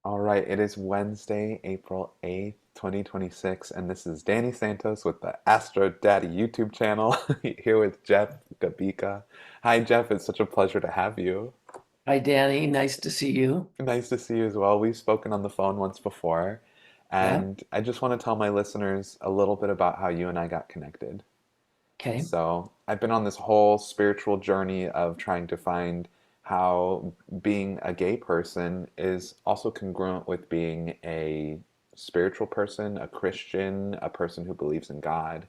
All right, it is Wednesday, April 8th, 2026, and this is Danny Santos with the Astro Daddy YouTube channel here with Jeff Gabica. Hi, Jeff, it's such a pleasure to have you. Hi, Danny. Nice to see you. Nice to see you as well. We've spoken on the phone once before, Yeah. and I just want to tell my listeners a little bit about how you and I got connected. Okay. So, I've been on this whole spiritual journey of trying to find how being a gay person is also congruent with being a spiritual person, a Christian, a person who believes in God.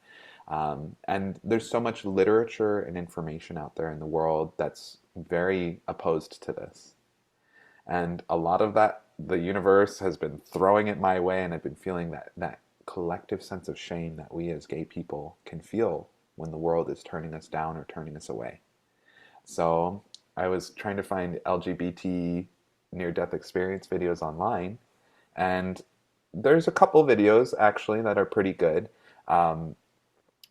And there's so much literature and information out there in the world that's very opposed to this. And a lot of that, the universe has been throwing it my way, and I've been feeling that collective sense of shame that we as gay people can feel when the world is turning us down or turning us away. So I was trying to find LGBT near death experience videos online, and there's a couple videos actually that are pretty good. Um,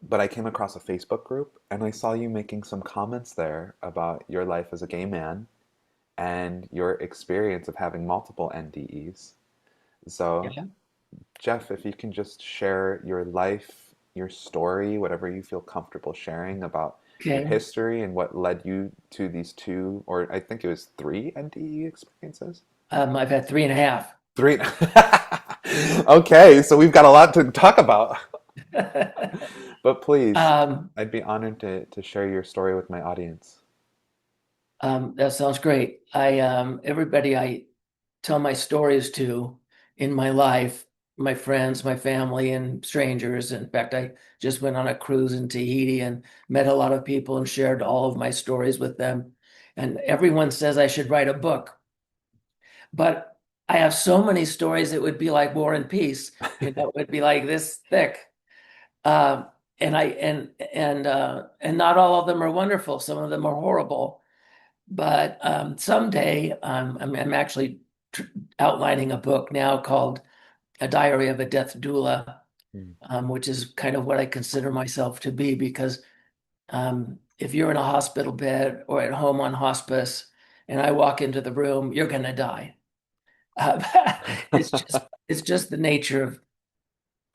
but I came across a Facebook group and I saw you making some comments there about your life as a gay man and your experience of having multiple NDEs. So, Yeah. Jeff, if you can just share your life, your story, whatever you feel comfortable sharing about your Okay. history and what led you to these two, or I think it was three NDE experiences. I've had three and a half. Three. Okay, so we've got a lot to talk about. But please, Um, I'd be honored to share your story with my audience. that sounds great. Everybody I tell my stories to in my life, my friends, my family, and strangers. In fact, I just went on a cruise in Tahiti and met a lot of people and shared all of my stories with them. And everyone says I should write a book, but I have so many stories it would be like War and Peace. It would be like this thick. Um, and not all of them are wonderful. Some of them are horrible. But someday, I'm actually tr outlining a book now called A Diary of a Death Doula, Hmm. which is kind of what I consider myself to be because if you're in a hospital bed or at home on hospice, and I walk into the room, you're going to die. Uh, it's just the nature of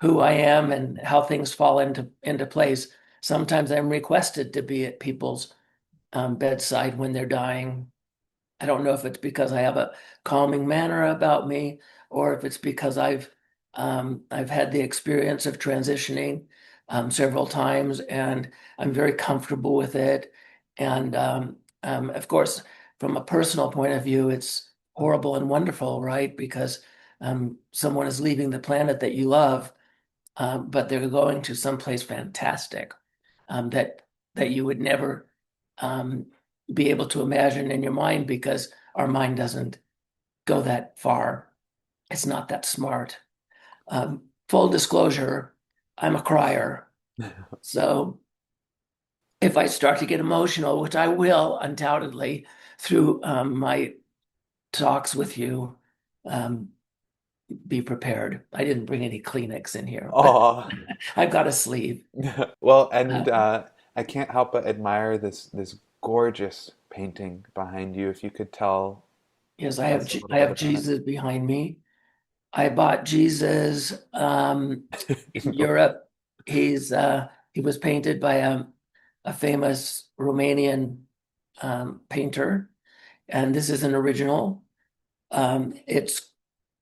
who I am and how things fall into place. Sometimes I'm requested to be at people's bedside when they're dying. I don't know if it's because I have a calming manner about me, or if it's because I've had the experience of transitioning several times, and I'm very comfortable with it. And of course, from a personal point of view, it's horrible and wonderful, right? Because someone is leaving the planet that you love, but they're going to someplace fantastic that you would never um, be able to imagine in your mind because our mind doesn't go that far. It's not that smart. Full disclosure, I'm a crier. So if I start to get emotional, which I will undoubtedly through my talks with you, um, be prepared. I didn't bring any Kleenex in here, but Oh, I've got a sleeve. well, and Uh, I can't help but admire this gorgeous painting behind you. If you could tell yes, us a little I bit have about it. Jesus behind me. I bought Jesus in Europe. He was painted by a famous Romanian painter, and this is an original. It's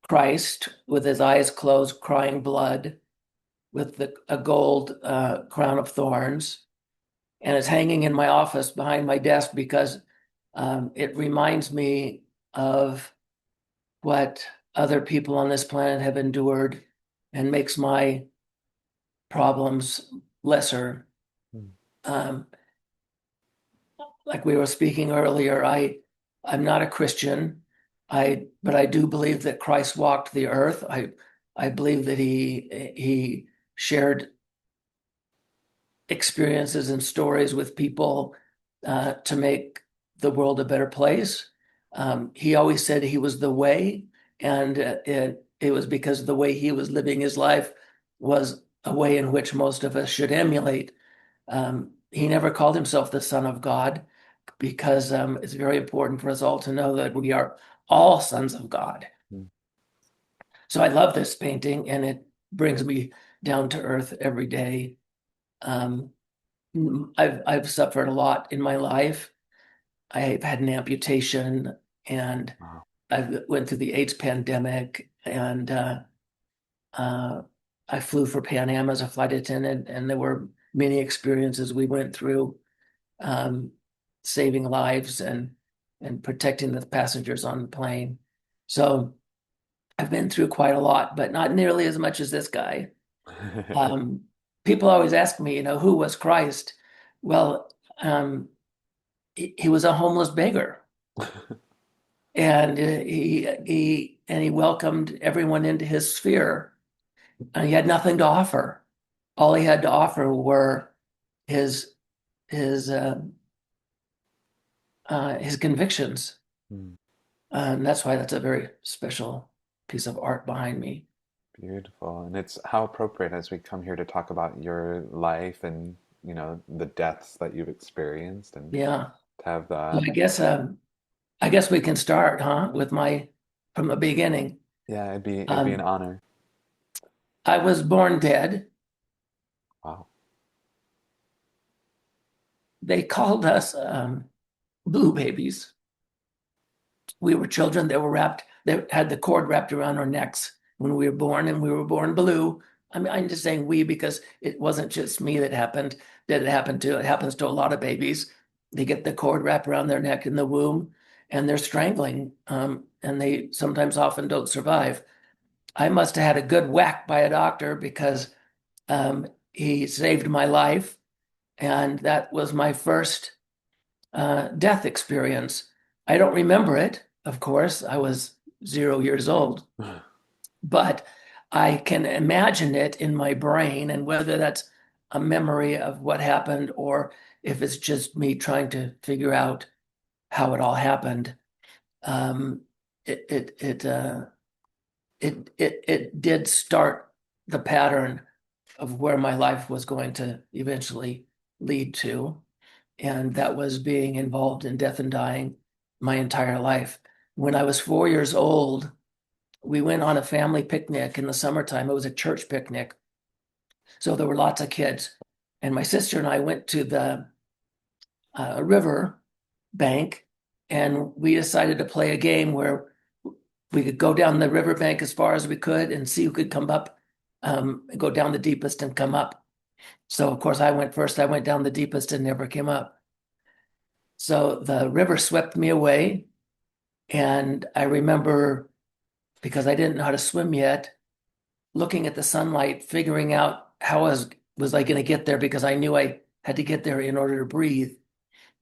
Christ with his eyes closed, crying blood, with a gold crown of thorns, and it's hanging in my office behind my desk because it reminds me of what other people on this planet have endured and makes my problems lesser. Hmm. Um, like we were speaking earlier, I'm not a Christian. But I do believe that Christ walked the earth. I believe that he shared experiences and stories with people to make the world a better place. He always said he was the way, and it was because the way he was living his life was a way in which most of us should emulate. He never called himself the Son of God because it's very important for us all to know that we are all sons of God. Hmm. So I love this painting, and it brings me down to earth every day. Um, I've suffered a lot in my life. I've had an amputation, and Wow. I went through the AIDS pandemic, and uh, I flew for Pan Am as a flight attendant, and there were many experiences we went through, um, saving lives and protecting the passengers on the plane. So I've been through quite a lot, but not nearly as much as this guy. Um, People always ask me, who was Christ? Well, he was a homeless beggar, and he welcomed everyone into his sphere, and he had nothing to offer. All he had to offer were his his convictions, Hmm. and that's why that's a very special piece of art behind me. Beautiful. And it's how appropriate as we come here to talk about your life and, the deaths that you've experienced and Yeah. to have Well, the, I guess we can start, huh, with my from the beginning. yeah, it'd be an Um, honor. I was born dead. Wow. They called us blue babies. We were children that were wrapped, that had the cord wrapped around our necks when we were born, and we were born blue. I mean, I'm just saying we because it wasn't just me that it happened to. It happens to a lot of babies. They get the cord wrapped around their neck in the womb, and they're strangling, and they sometimes often don't survive. I must have had a good whack by a doctor because he saved my life, and that was my first death experience. I don't remember it, of course. I was 0 years old, but I can imagine it in my brain, and whether that's a memory of what happened or if it's just me trying to figure out how it all happened. Um, it it it it did start the pattern of where my life was going to eventually lead to, and that was being involved in death and dying my entire life. When I was 4 years old, we went on a family picnic in the summertime. It was a church picnic, so there were lots of kids. And my sister and I went to the river bank, and we decided to play a game where we could go down the riverbank as far as we could and see who could come up, go down the deepest and come up. So of course I went first. I went down the deepest and never came up. So the river swept me away. And I remember, because I didn't know how to swim yet, looking at the sunlight, figuring out how was I going to get there, because I knew I had to get there in order to breathe.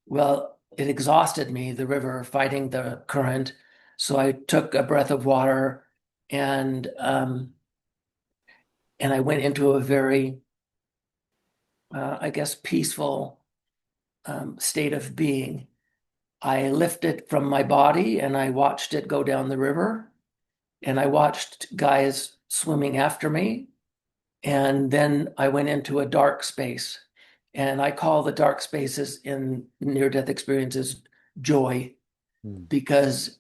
Well, it exhausted me, the river, fighting the current. So I took a breath of water, and I went into a very, I guess, peaceful state of being. I lifted from my body and I watched it go down the river, and I watched guys swimming after me. And then I went into a dark space. And I call the dark spaces in near-death experiences joy, Hmm. because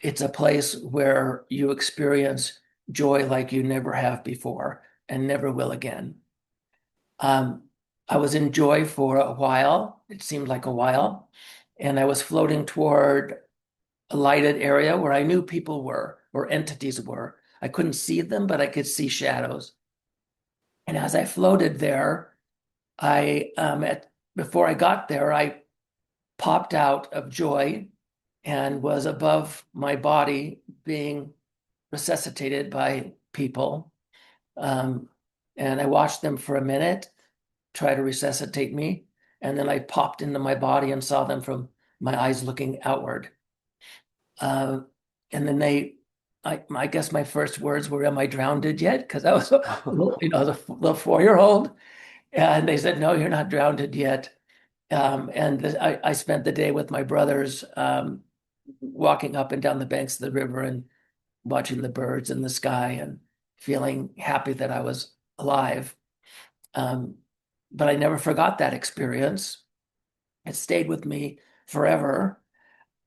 it's a place where you experience joy like you never have before and never will again. Um, I was in joy for a while. It seemed like a while. And I was floating toward a lighted area where I knew people were or entities were. I couldn't see them, but I could see shadows. And as I floated there, I at before I got there, I popped out of joy and was above my body being resuscitated by people. Um, and I watched them for a minute try to resuscitate me. And then I popped into my body and saw them from my eyes looking outward. Uh, and then I guess my first words were, "Am I drowned yet?" Because I was, a little 4 year old. And they said, "No, you're not drowned yet." I spent the day with my brothers, walking up and down the banks of the river and watching the birds in the sky and feeling happy that I was alive. Um, but I never forgot that experience. It stayed with me forever.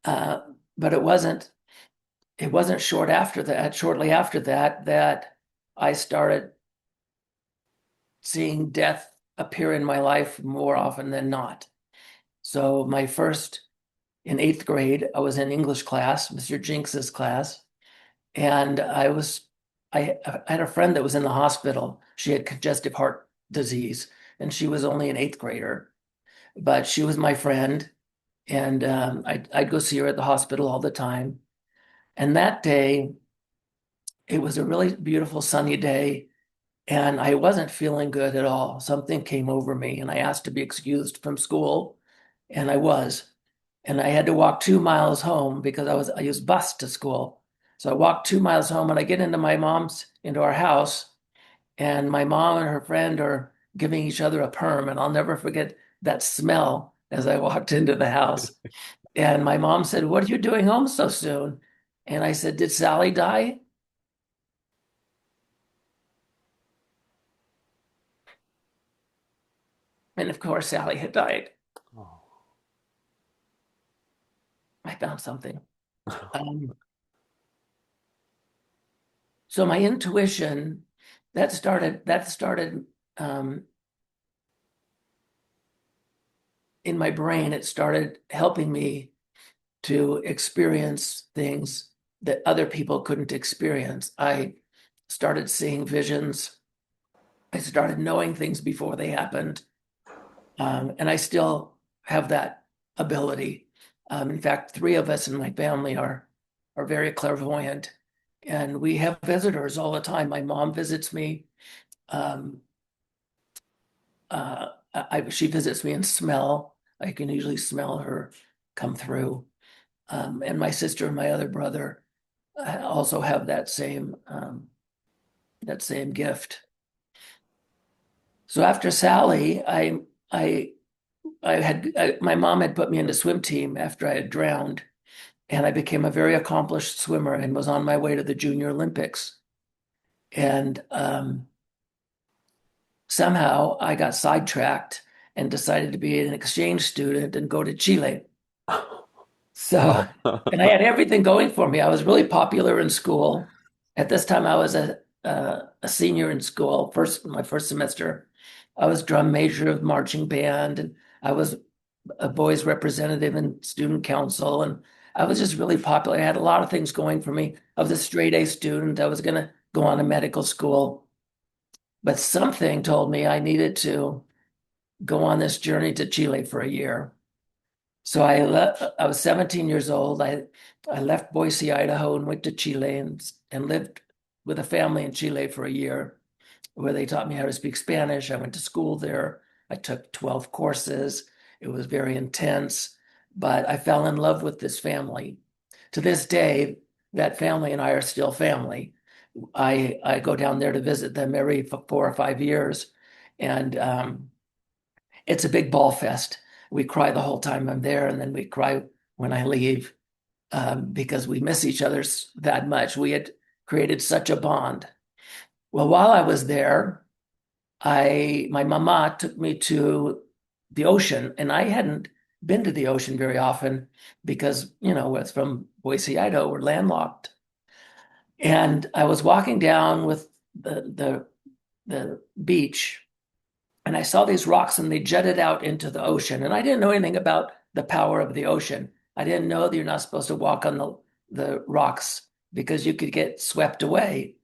Uh, but it wasn't it wasn't shortly after that, that I started seeing death appear in my life more often than not. So in eighth grade, I was in English class, Mr. Jinks's class, and I had a friend that was in the hospital. She had congestive heart disease, and she was only an eighth grader, but she was my friend, and I'd go see her at the hospital all the time. And that day, it was a really beautiful sunny day, and I wasn't feeling good at all. Something came over me, and I asked to be excused from school, and I was. And I had to walk 2 miles home because I used bus to school. So I walked 2 miles home, and I get into our house, and my mom and her friend are giving each other a perm, and I'll never forget that smell as I walked into the house. And my mom said, "What are you doing home so soon?" And I said, "Did Sally die?" And of course, Sally had died. Oh. I found something. Um, so my intuition that started um, in my brain. It started helping me to experience things that other people couldn't experience. I started seeing visions. I started knowing things before they happened. And I still have that ability. In fact, three of us in my family are very clairvoyant, and we have visitors all the time. My mom visits me. Um, she visits me in smell. I can usually smell her come through. And my sister and my other brother also have that same gift. So after Sally, my mom had put me into swim team after I had drowned, and I became a very accomplished swimmer and was on my way to the Junior Olympics. And somehow I got sidetracked and decided to be an exchange student and go to Chile. So, and I had everything going for me. I was really popular in school. At this time, I was a senior in school. My first semester, I was drum major of marching band, and I was a boys representative in student council, and I was just really popular. I had a lot of things going for me. I was a straight A student. I was going to go on to medical school, but something told me I needed to go on this journey to Chile for a year. So I was 17 years old. I left Boise, Idaho, and went to Chile and lived with a family in Chile for a year, where they taught me how to speak Spanish. I went to school there. I took 12 courses. It was very intense, but I fell in love with this family. To this day, that family and I are still family. I go down there to visit them every 4 or 5 years, and it's a big ball fest. We cry the whole time I'm there, and then we cry when I leave, because we miss each other that much. We had created such a bond. Well, while I was there, my mama took me to the ocean, and I hadn't been to the ocean very often because, it's from Boise, Idaho, we're landlocked. And I was walking down with the beach, and I saw these rocks, and they jutted out into the ocean. And I didn't know anything about the power of the ocean. I didn't know that you're not supposed to walk on the rocks because you could get swept away,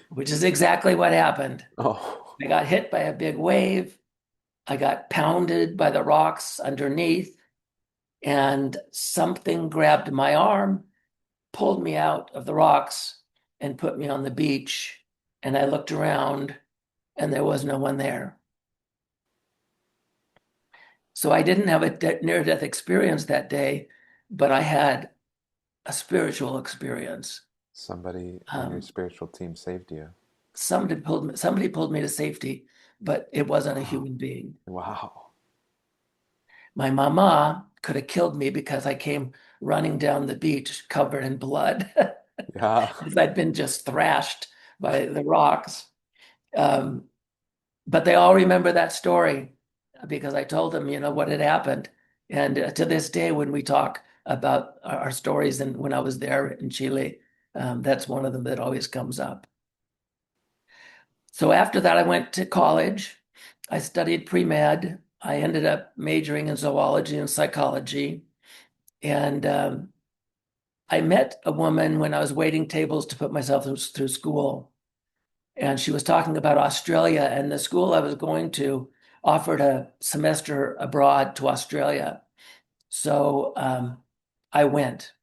which is exactly what happened. Oh. I got hit by a big wave. I got pounded by the rocks underneath, and something grabbed my arm, pulled me out of the rocks, and put me on the beach. And I looked around, and there was no one there. So I didn't have a near-death experience that day, but I had a spiritual experience. Somebody on your Um, spiritual team saved you. somebody pulled me to safety, but it wasn't a Wow. human being. Wow. My mama could have killed me because I came running down the beach covered in blood Yeah. because I'd been just thrashed by the rocks. Um, but they all remember that story because I told them, what had happened. And to this day, when we talk about our stories and when I was there in Chile, That's one of them that always comes up. So after that, I went to college. I studied pre-med. I ended up majoring in zoology and psychology. And I met a woman when I was waiting tables to put myself through school. And she was talking about Australia, and the school I was going to offered a semester abroad to Australia. So I went.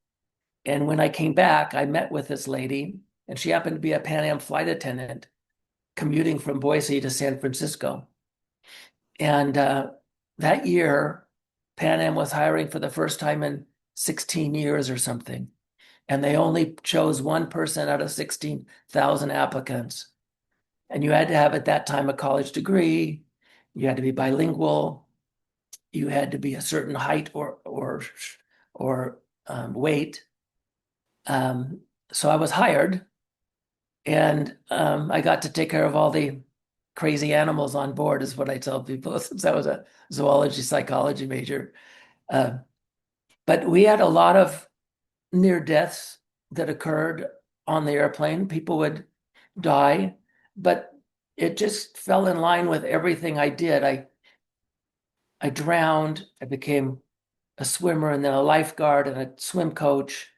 And when I came back, I met with this lady, and she happened to be a Pan Am flight attendant commuting from Boise to San Francisco. And that year, Pan Am was hiring for the first time in 16 years or something. And they only chose one person out of 16,000 applicants. And you had to have at that time a college degree, you had to be bilingual, you had to be a certain height or weight. So I was hired, and I got to take care of all the crazy animals on board, is what I tell people, since I was a zoology psychology major. Uh, but we had a lot of near deaths that occurred on the airplane. People would die, but it just fell in line with everything I did. I drowned, I became a swimmer and then a lifeguard and a swim coach.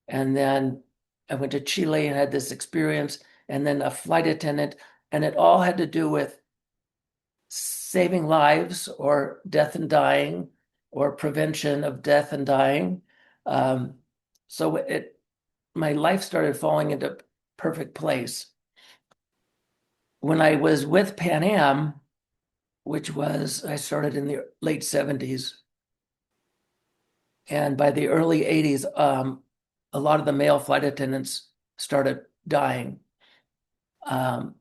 And then I went to Chile and had this experience, and then a flight attendant. And it all had to do with saving lives or death and dying or prevention of death and dying. Um, so my life started falling into perfect place. When I was with Pan Am, which was, I started in the late 70s. And by the early 80s, a lot of the male flight attendants started dying. Um,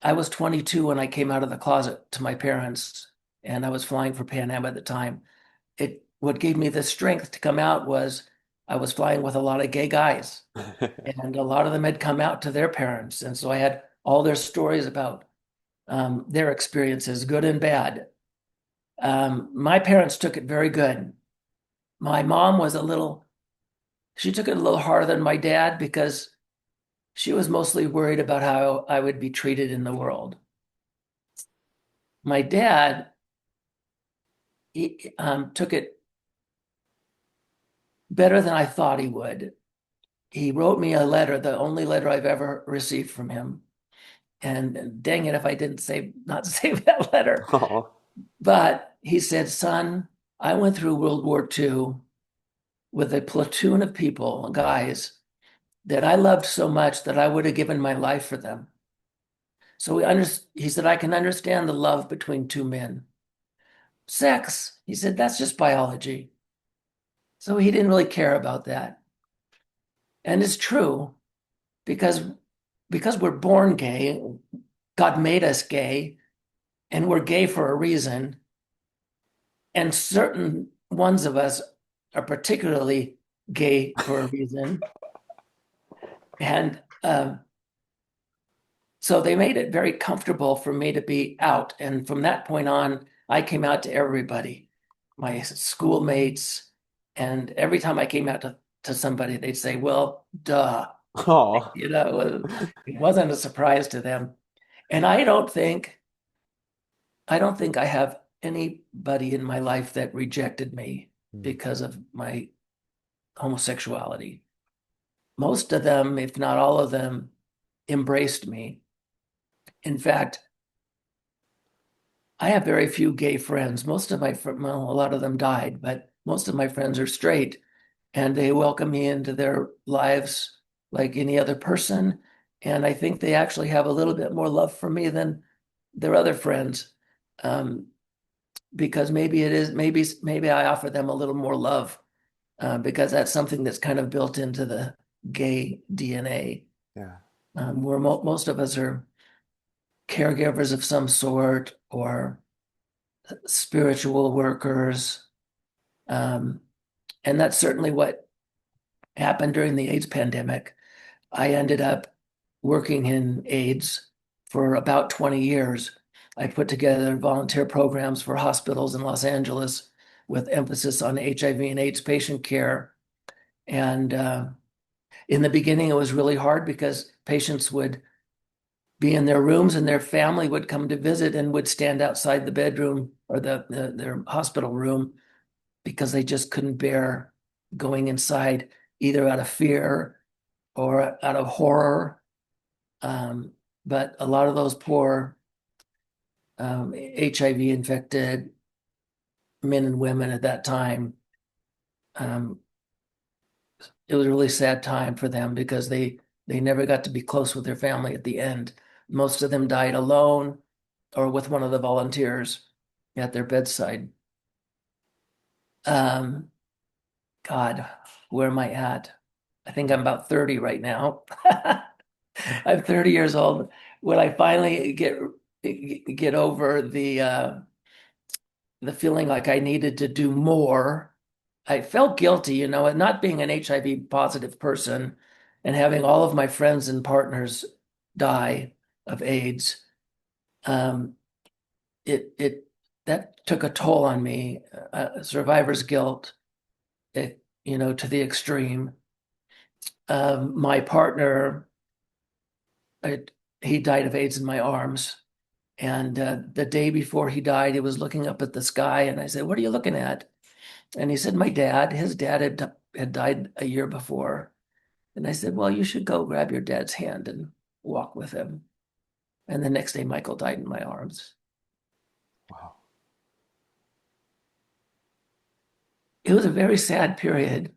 I was 22 when I came out of the closet to my parents, and I was flying for Pan Am at the time. What gave me the strength to come out was I was flying with a lot of gay guys, and a lot of them had come out to their parents, and so I had all their stories about their experiences, good and bad. My parents took it very good. My mom was she took it a little harder than my dad because she was mostly worried about how I would be treated in the world. My dad, he took it better than I thought he would. He wrote me a letter, the only letter I've ever received from him. And dang it if I didn't save not save that letter. Oh. But he said, son, I went through World War II with a platoon of people, guys, that I loved so much that I would have given my life for them. So he said, I can understand the love between two men. Sex, he said, that's just biology. So he didn't really care about that. And it's true because we're born gay, God made us gay, and we're gay for a reason. And certain ones of us are particularly gay for a reason. And so they made it very comfortable for me to be out. And from that point on, I came out to everybody, my schoolmates. And every time I came out to somebody, they'd say, well, duh. Oh. It wasn't a surprise to them. And I don't think I have anybody in my life that rejected me because of my homosexuality. Most of them, if not all of them, embraced me. In fact, I have very few gay friends. Most of well, a lot of them died, but most of my friends are straight, and they welcome me into their lives like any other person. And I think they actually have a little bit more love for me than their other friends, um, because maybe I offer them a little more love, because that's something that's kind of built into the gay DNA, Yeah. where most of us are caregivers of some sort or spiritual workers. Um, and that's certainly what happened during the AIDS pandemic. I ended up working in AIDS for about 20 years. I put together volunteer programs for hospitals in Los Angeles with emphasis on HIV and AIDS patient care. And In the beginning, it was really hard because patients would be in their rooms and their family would come to visit and would stand outside the bedroom or their hospital room because they just couldn't bear going inside, either out of fear or out of horror. Um, but a lot of those poor HIV infected men and women at that time, um, it was a really sad time for them because they never got to be close with their family at the end. Most of them died alone or with one of the volunteers at their bedside. Um, God, where am I at? I think I'm about 30 right now. I'm 30 years old. When I finally get over the feeling like I needed to do more, I felt guilty, at not being an HIV positive person and having all of my friends and partners die of AIDS. Um, it that took a toll on me, survivor's guilt, to the extreme. My partner, I, he died of AIDS in my arms. And the day before he died, he was looking up at the sky, and I said, "What are you looking at?" And he said, "My dad. His dad had died a year before." And I said, "Well, you should go grab your dad's hand and walk with him." And the next day, Michael died in my arms. Wow. It was a very sad period.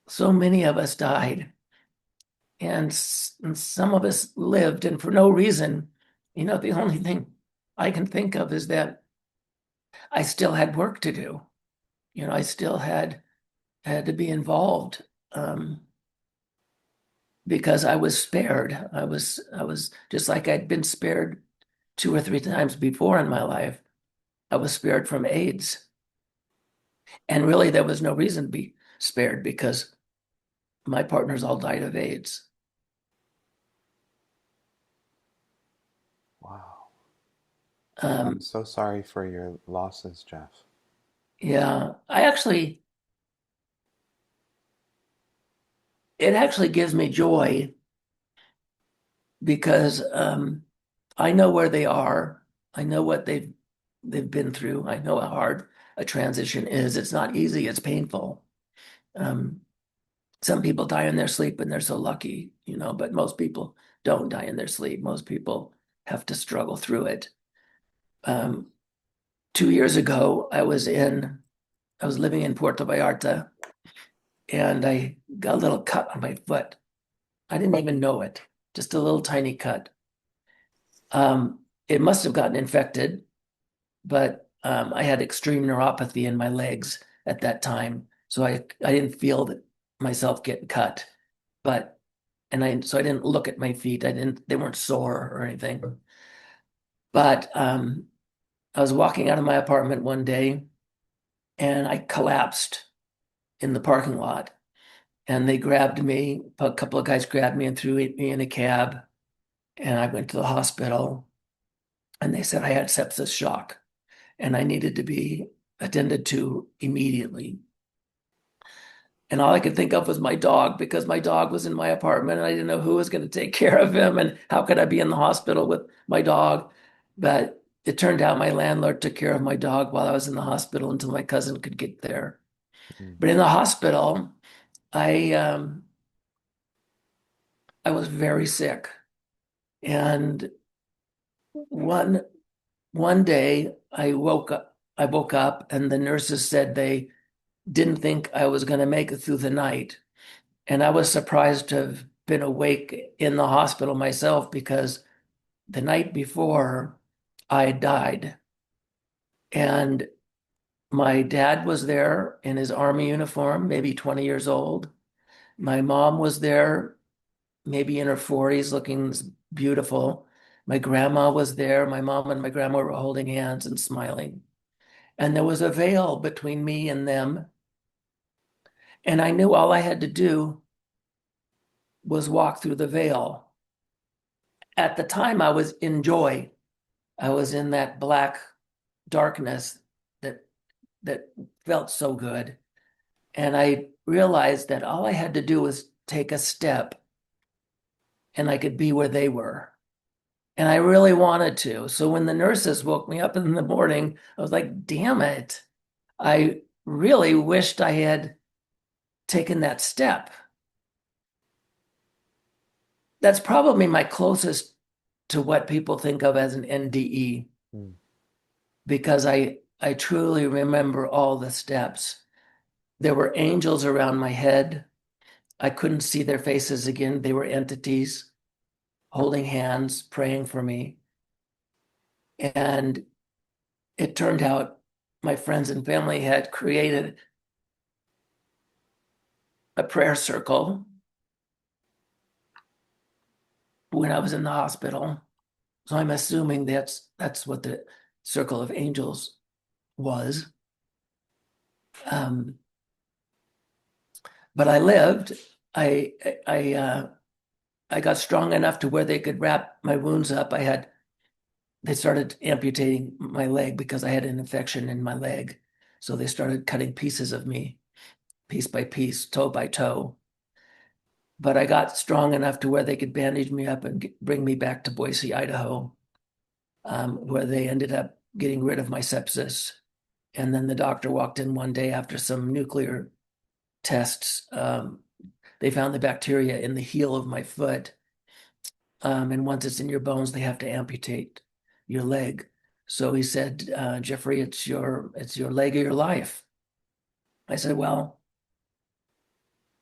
So many of us died, and some of us lived, and for no reason. The only thing I can think of is that I still had work to do. I still had to be involved, because I was spared. I was just like I'd been spared two or three times before in my life. I was spared from AIDS, and really there was no reason to be spared because my partners all died of AIDS. Wow. I'm Um, so sorry for your losses, Jeff. yeah, it actually gives me joy because I know where they are. I know what they've been through. I know how hard a transition is. It's not easy. It's painful. Um, some people die in their sleep and they're so lucky, but most people don't die in their sleep. Most people have to struggle through it. Um, 2 years ago, I was living in Puerto Vallarta and I got a little cut on my foot. I didn't even know it, just a little tiny cut. It must have gotten infected, but I had extreme neuropathy in my legs at that time. So I didn't feel that myself getting cut, but so I didn't look at my feet. They weren't sore or anything. But I was walking out of my apartment one day and I collapsed in the parking lot. And they grabbed me, a couple of guys grabbed me and threw me in a cab. And I went to the hospital and they said I had sepsis shock and I needed to be attended to immediately. And all I could think of was my dog because my dog was in my apartment and I didn't know who was going to take care of him and how could I be in the hospital with my dog. But it turned out my landlord took care of my dog while I was in the hospital until my cousin could get there. Mm. But in the hospital, I I was very sick. And one one day I woke up and the nurses said they didn't think I was going to make it through the night. And I was surprised to have been awake in the hospital myself because the night before I died. And my dad was there in his army uniform, maybe 20 years old. My mom was there, maybe in her 40s, looking beautiful. My grandma was there. My mom and my grandma were holding hands and smiling. And there was a veil between me and them. And I knew all I had to do was walk through the veil. At the time, I was in joy. I was in that black darkness that that felt so good. And I realized that all I had to do was take a step and I could be where they were. And I really wanted to. So when the nurses woke me up in the morning, I was like, damn it. I really wished I had taken that step. That's probably my closest to what people think of as an NDE Mm. because I truly remember all the steps. There were angels around my head. I couldn't see their faces again. They were entities holding hands, praying for me. And it turned out my friends and family had created a prayer circle when I was in the hospital. So I'm assuming that's what the circle of angels was. Um, but I lived. I I got strong enough to where they could wrap my wounds up. They started amputating my leg because I had an infection in my leg. So they started cutting pieces of me, piece by piece, toe by toe. But I got strong enough to where they could bandage me up and bring me back to Boise, Idaho, where they ended up getting rid of my sepsis. And then the doctor walked in one day after some nuclear tests. They found the bacteria in the heel of my foot. And once it's in your bones, they have to amputate your leg. So he said, Jeffrey, it's your leg or your life. I said, well,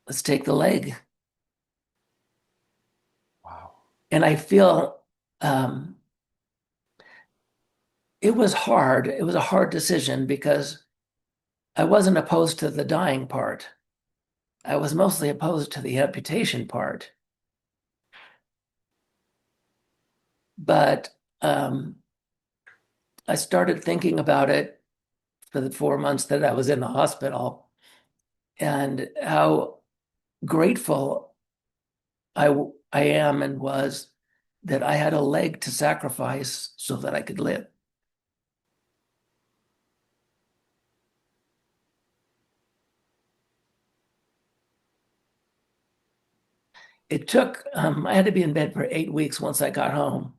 let's take the leg. Wow. And I feel it was hard. It was a hard decision because I wasn't opposed to the dying part. I was mostly opposed to the amputation part. But I started thinking about it for the 4 months that I was in the hospital and how grateful I am and was that I had a leg to sacrifice so that I could live. I had to be in bed for 8 weeks once I got home.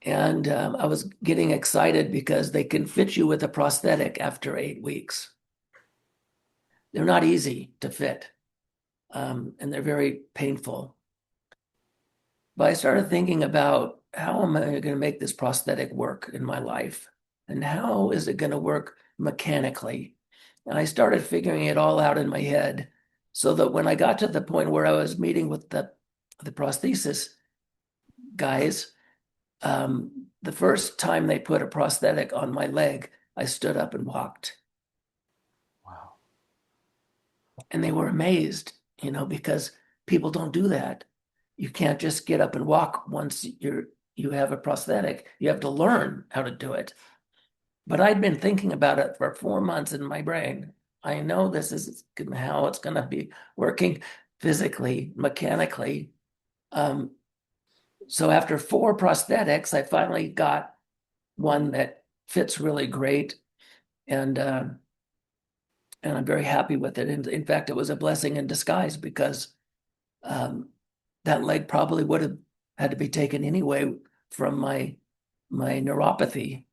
And I was getting excited because they can fit you with a prosthetic after 8 weeks. They're not easy to fit, and they're very painful. But I started thinking about how am I going to make this prosthetic work in my life? And how is it going to work mechanically? And I started figuring it all out in my head so that when I got to the point where I was meeting with the prosthesis guys, the first time they put a prosthetic on my leg, I stood up and walked. Wow. And they were amazed, because people don't do that. You can't just get up and walk once you have a prosthetic. You have to learn how to do it. But I'd been thinking about it for 4 months in my brain. I know this is how it's going to be working physically, mechanically. Um, so after 4 prosthetics, I finally got one that fits really great, and I'm very happy with it. In fact, it was a blessing in disguise because um, that leg probably would have had to be taken anyway from my neuropathy.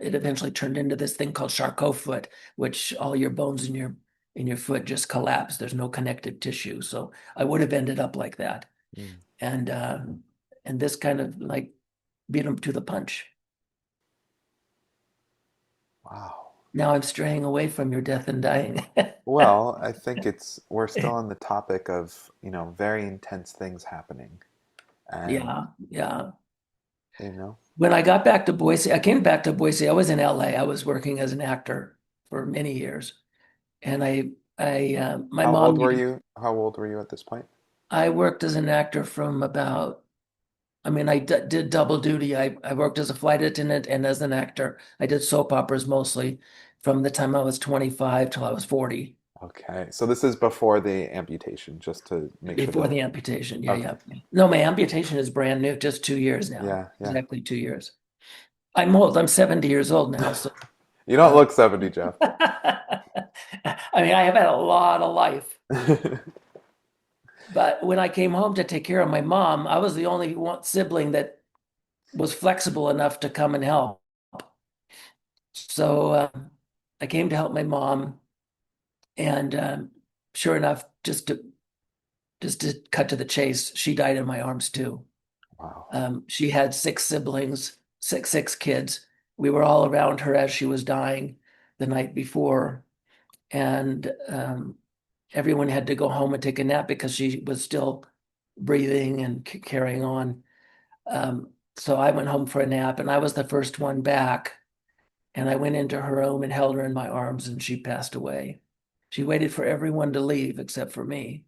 It eventually turned into this thing called Charcot foot, which all your bones in your foot just collapse. There's no connective tissue, so I would have ended up like that. Mm. And uh, and this kind of like beat him to the punch. Wow. Now I'm straying away from your death and dying. Well, I think we're still on the topic of, very intense things happening. And, Yeah, yeah. you know, When I got back to Boise, I came back to Boise. I was in LA. I was working as an actor for many years, and my how mom old were needed. you? How old were you at this point? I worked as an actor from about. I mean, did double duty. I worked as a flight attendant and as an actor. I did soap operas mostly from the time I was 25 till I was 40, Okay. So this is before the amputation, just to make sure before that. the amputation. Yeah, Okay. yeah. No, my amputation is brand new, just 2 years now. Yeah, yeah. Exactly 2 years. I'm old. I'm 70 years old now, so You don't Uh, look 70, Jeff. I mean, I have had a lot of life, but when I came home to take care of my mom, I was the only one sibling that was flexible enough to come and help. So I came to help my mom, and sure enough, just to cut to the chase, she died in my arms too. Wow. She had six siblings, six kids. We were all around her as she was dying the night before, and everyone had to go home and take a nap because she was still breathing and carrying on. So I went home for a nap, and I was the first one back. And I went into her room and held her in my arms, and she passed away. She waited for everyone to leave except for me.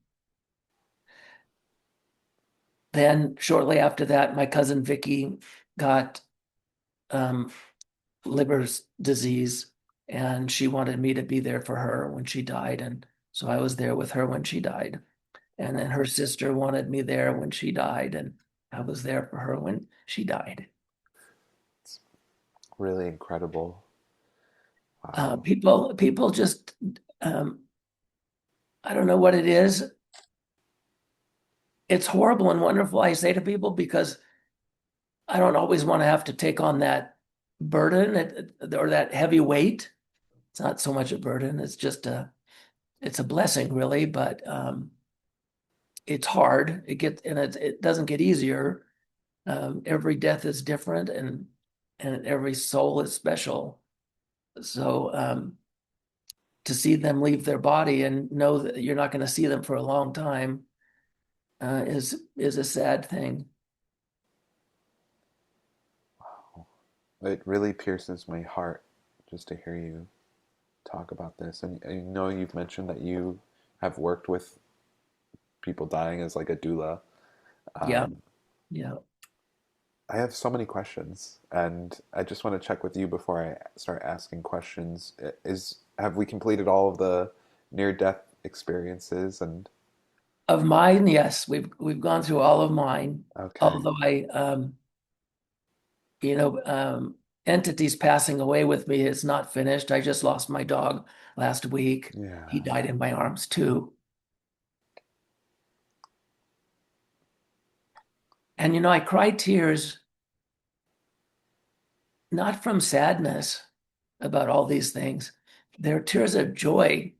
Then, shortly after that, my cousin Vicky got um, liver disease, and she wanted me to be there for her when she died. And so I was there with her when she died. And then her sister wanted me there when she died, and I was there for her when she died. It's really incredible. Wow. People just, um, I don't know what it is. It's horrible and wonderful, I say to people, because I don't always want to have to take on that burden or that heavy weight. It's not so much a burden, it's a blessing really, but it's hard. It doesn't get easier. Every death is different, and every soul is special. So to see them leave their body and know that you're not going to see them for a long time is a sad thing. It really pierces my heart just to hear you talk about this. And I know you've mentioned that you have worked with people dying as like a doula. Yeah, Um, yeah. I have so many questions, and I just want to check with you before I start asking questions. Is have we completed all of the near-death experiences? And Of mine, yes, we've gone through all of mine. okay, Although you know, entities passing away with me is not finished. I just lost my dog last week. He yeah, died in my arms too. And I cried tears not from sadness about all these things. They're tears of joy.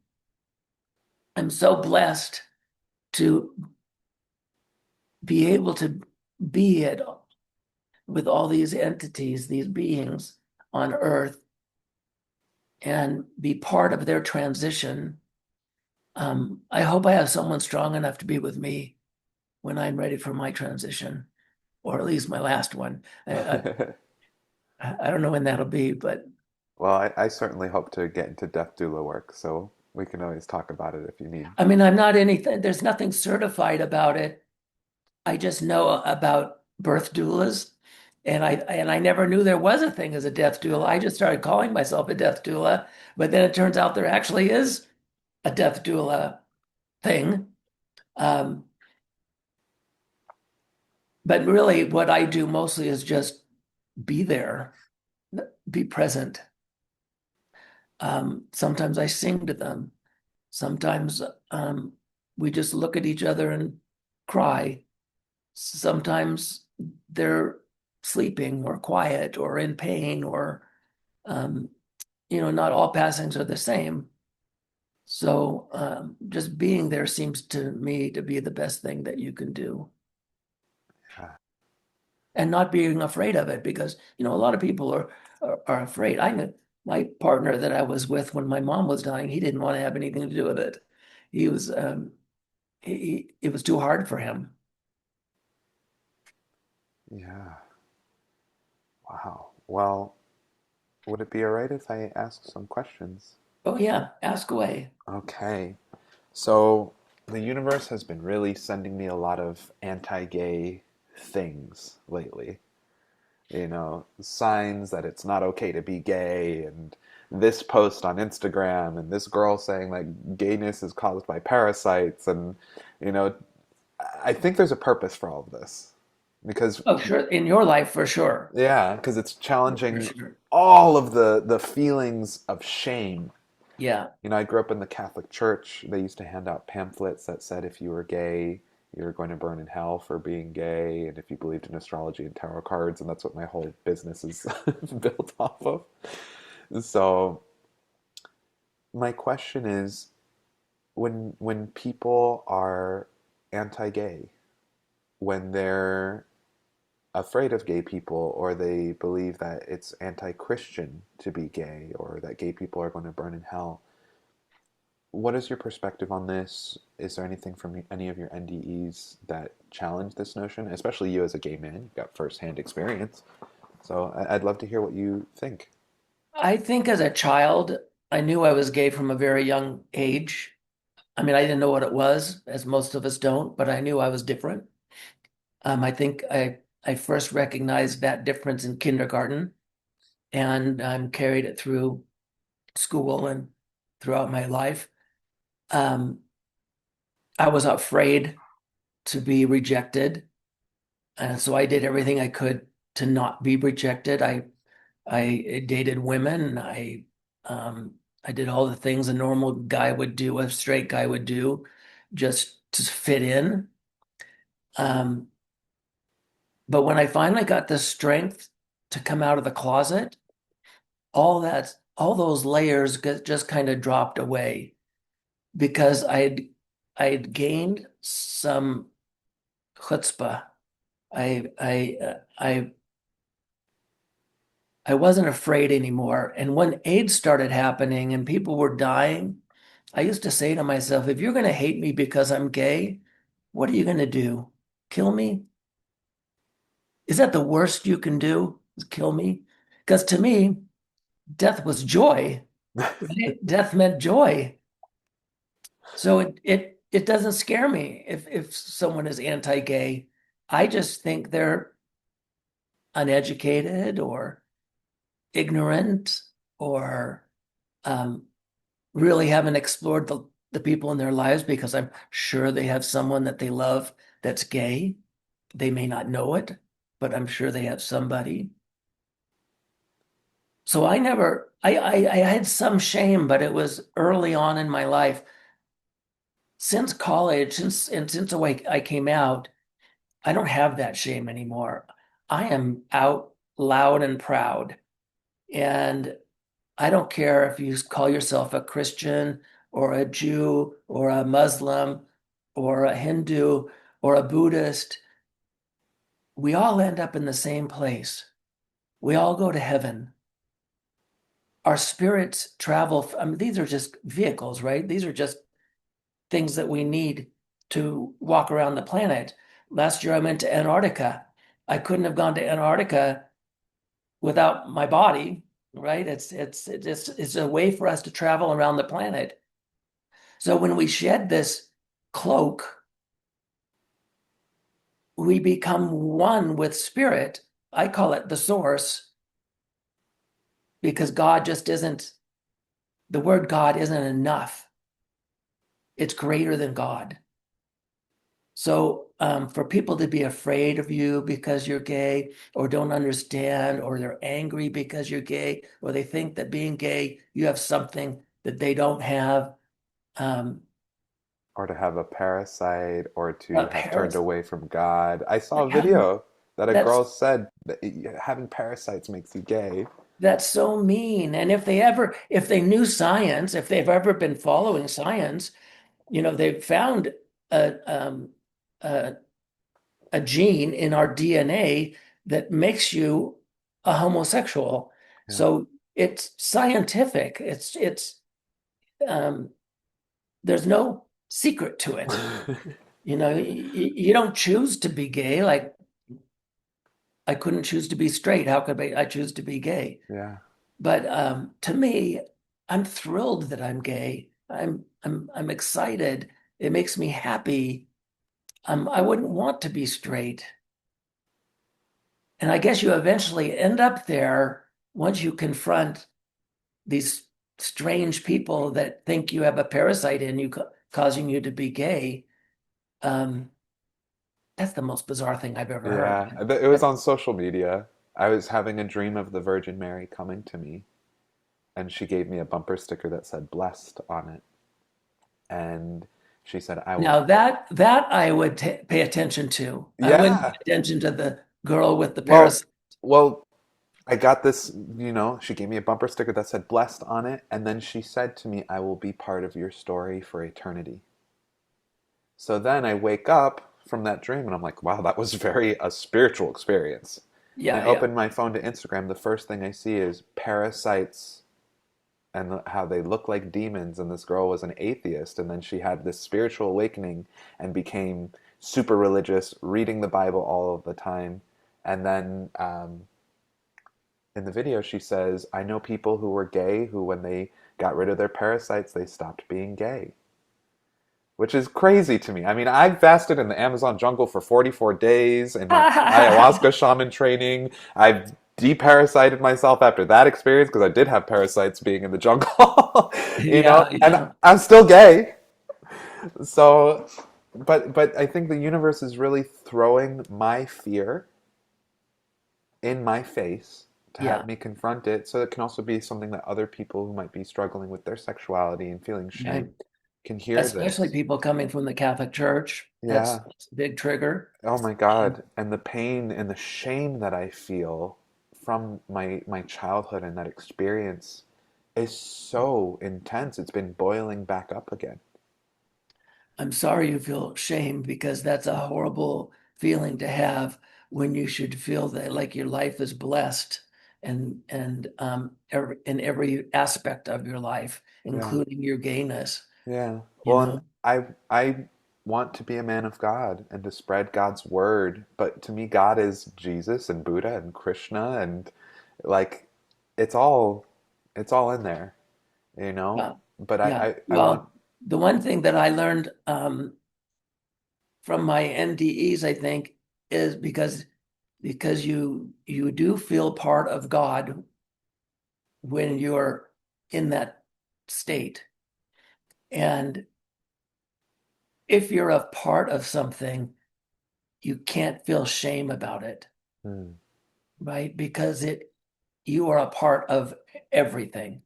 I'm so blessed to be able to be it with all these entities, these beings on earth, and be part of their transition. I hope I have someone strong enough to be with me when I'm ready for my transition, or at least my last one. I don't know when that'll be, but well, I certainly hope to get into death doula work, so we can always talk about it if you need. I mean, I'm not anything, there's nothing certified about it. I just know about birth doulas. And I never knew there was a thing as a death doula. I just started calling myself a death doula, but then it turns out there actually is a death doula thing. Um, but really, what I do mostly is just be there, be present. Sometimes I sing to them. Sometimes we just look at each other and cry. Sometimes they're sleeping or quiet or in pain or, um, not all passings are the same. So just being there seems to me to be the best thing that you can do, Yeah. and not being afraid of it because, a lot of people are afraid. I know my partner that I was with when my mom was dying, he didn't want to have anything to do with it. He was, it was too hard for him. Yeah. Wow. Well, would it be all right if I ask some questions? Oh yeah, ask away. Okay. So the universe has been really sending me a lot of anti-gay things lately. Signs that it's not okay to be gay, and this post on Instagram, and this girl saying like gayness is caused by parasites, and you know, I think there's a purpose for all of this. because Oh, sure. In your life, for sure. yeah, because it's For challenging sure. all of the feelings of shame. Yeah. You know, I grew up in the Catholic Church. They used to hand out pamphlets that said if you were gay, you were going to burn in hell for being gay, and if you believed in astrology and tarot cards, and that's what my whole business is built off of. So, my question is, when people are anti-gay, when they're afraid of gay people, or they believe that it's anti-Christian to be gay, or that gay people are going to burn in hell, what is your perspective on this? Is there anything from any of your NDEs that challenge this notion? Especially you as a gay man, you've got firsthand experience. So I'd love to hear what you think. I think as a child, I knew I was gay from a very young age. I mean, I didn't know what it was, as most of us don't, but I knew I was different. I think I first recognized that difference in kindergarten, and carried it through school and throughout my life. Um, I was afraid to be rejected, and so I did everything I could to not be rejected. I dated women. I did all the things a normal guy would do, a straight guy would do, just to fit in. Um, but when I finally got the strength to come out of the closet, all those layers just kind of dropped away because I had gained some chutzpah. I wasn't afraid anymore. And when AIDS started happening and people were dying, I used to say to myself, if you're going to hate me because I'm gay, what are you going to do? Kill me? Is that the worst you can do? Is kill me? Because to me, death was joy, right? Death meant joy. So it doesn't scare me if someone is anti-gay. I just think they're uneducated or ignorant or um, really haven't explored the people in their lives because I'm sure they have someone that they love that's gay. They may not know it, but I'm sure they have somebody. So I had some shame, but it was early on in my life. Since college, since I came out, I don't have that shame anymore. I am out loud and proud. And I don't care if you call yourself a Christian or a Jew or a Muslim or a Hindu or a Buddhist. We all end up in the same place. We all go to heaven. Our spirits travel. I mean, these are just vehicles, right? These are just things that we need to walk around the planet. Last year I went to Antarctica. I couldn't have gone to Antarctica without my body, right? It's a way for us to travel around the planet. So when we shed this cloak, we become one with spirit. I call it the source because God just isn't, the word God isn't enough. It's greater than God. So for people to be afraid of you because you're gay or don't understand or they're angry because you're gay or they think that being gay, you have something that they don't have. Um, Or to have a parasite, or to have turned Parents, away from God. I saw a yeah, video that a that's girl said that having parasites makes you gay. that's so mean. And if they knew science, if they've ever been following science, they've found a, a, a gene in our DNA that makes you a homosexual. Yeah. So it's scientific. It's um, there's no secret to it. You don't choose to be gay. Like I couldn't choose to be straight. How could I choose to be gay? Yeah. But to me, I'm thrilled that I'm gay. I'm excited. It makes me happy. I wouldn't want to be straight. And I guess you eventually end up there once you confront these strange people that think you have a parasite in you causing you to be gay. Um, That's the most bizarre thing I've ever heard. Yeah, it was on social media. I was having a dream of the Virgin Mary coming to me, and she gave me a bumper sticker that said blessed on it. And she said, I will. Now that I would pay attention to. I wouldn't Yeah. pay attention to the girl with the Well, parasite. well, I got this, she gave me a bumper sticker that said blessed on it. And then she said to me, I will be part of your story for eternity. So then I wake up from that dream and I'm like, wow, that was very a spiritual experience. And I Yeah, yeah, open my phone to Instagram. The first thing I see is parasites and how they look like demons. And this girl was an atheist. And then she had this spiritual awakening and became super religious, reading the Bible all of the time. And then in the video, she says, I know people who were gay who, when they got rid of their parasites, they stopped being gay, which is crazy to me. I mean, I fasted in the Amazon jungle for 44 days in my ayahuasca shaman training. I've deparasited myself after that experience because I did have parasites being in the jungle, yeah, and yeah, I'm still gay. So, but I think the universe is really throwing my fear in my face to have yeah. me confront it. So it can also be something that other people who might be struggling with their sexuality and feeling Right. shame can hear Especially this. people coming from the Catholic Church. Yeah. That's a big trigger. Oh my Um, God. And the pain and the shame that I feel from my childhood and that experience is so intense. It's been boiling back up again. I'm sorry you feel shame because that's a horrible feeling to have when you should feel that like your life is blessed in every aspect of your life, Yeah. including your gayness, Yeah. you Well, and know. I want to be a man of God and to spread God's word, but to me God is Jesus and Buddha and Krishna and like it's all it's all in there, you know? Yeah. But Yeah. I want Well, the one thing that I learned from my NDEs, I think, is because you do feel part of God when you're in that state. And if you're a part of something, you can't feel shame about it, mm, right? Because you are a part of everything.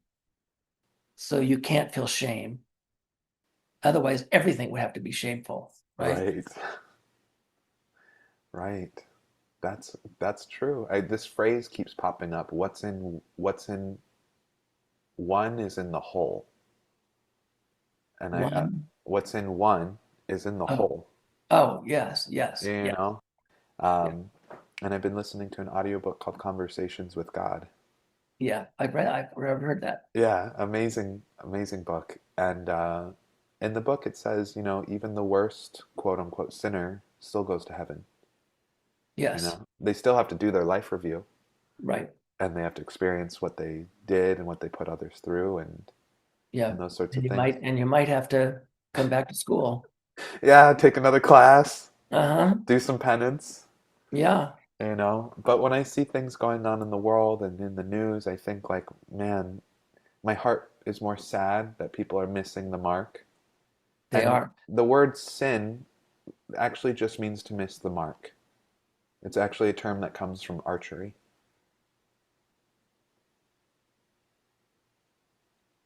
So you can't feel shame. Otherwise, everything would have to be shameful, right? right. Right. That's true. This phrase keeps popping up. What's in one is in the whole. And One, what's in one is in the oh, whole, oh, yes, yes, you yeah, know? yeah, Um, and I've been listening to an audiobook called Conversations with God. yeah. I've heard that. Yeah, amazing, amazing book. And in the book, it says, even the worst quote unquote sinner still goes to heaven. Yes, They still have to do their life review right. and they have to experience what they did and what they put others through and Yeah. those sorts And of things. you might have to come back to school. Yeah, take another class, Uh-huh. do some penance. Yeah, But when I see things going on in the world and in the news, I think like, man, my heart is more sad that people are missing the mark. they And are. the word sin actually just means to miss the mark. It's actually a term that comes from archery.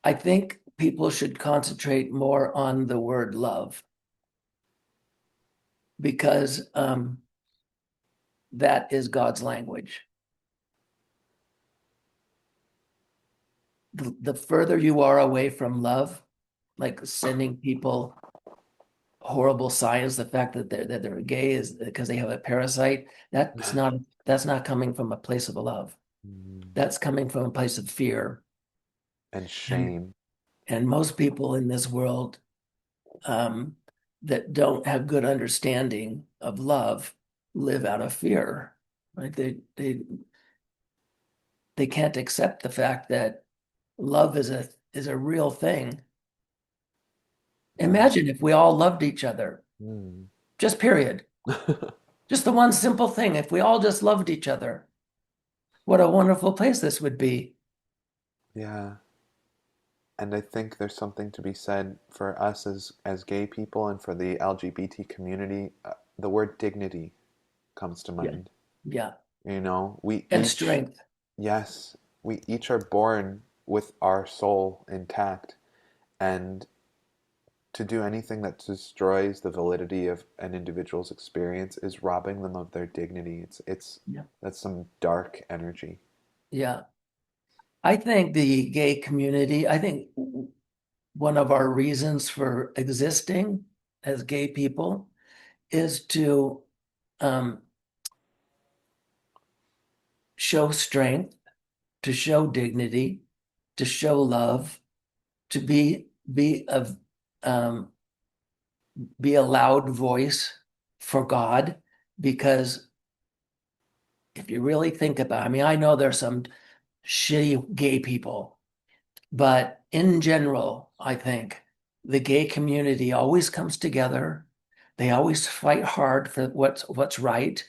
I think people should concentrate more on the word love because that is God's language. The further you are away from love, like sending people horrible signs, the fact that they're gay is because they have a parasite, that's not coming from a place of love. Mm. That's coming from a place of fear. And And shame. and most people in this world um, that don't have good understanding of love live out of fear, right? They can't accept the fact that love is a real thing. Yeah. Imagine if we all loved each other, Mm. just period. Just the one simple thing. If we all just loved each other, what a wonderful place this would be. Yeah. And I think there's something to be said for us as gay people and for the LGBT community. the word dignity comes to Yeah. mind. Yeah. You know, we And each, strength. yes, we each are born with our soul intact, and to do anything that destroys the validity of an individual's experience is robbing them of their dignity. It's Yeah. that's some dark energy. Yeah. I think the gay community, I think one of our reasons for existing as gay people is to um, show strength, to show dignity, to show love, to um, be a loud voice for God. Because if you really think about, I mean, I know there's some shitty gay people, but in general, I think the gay community always comes together. They always fight hard for what's right.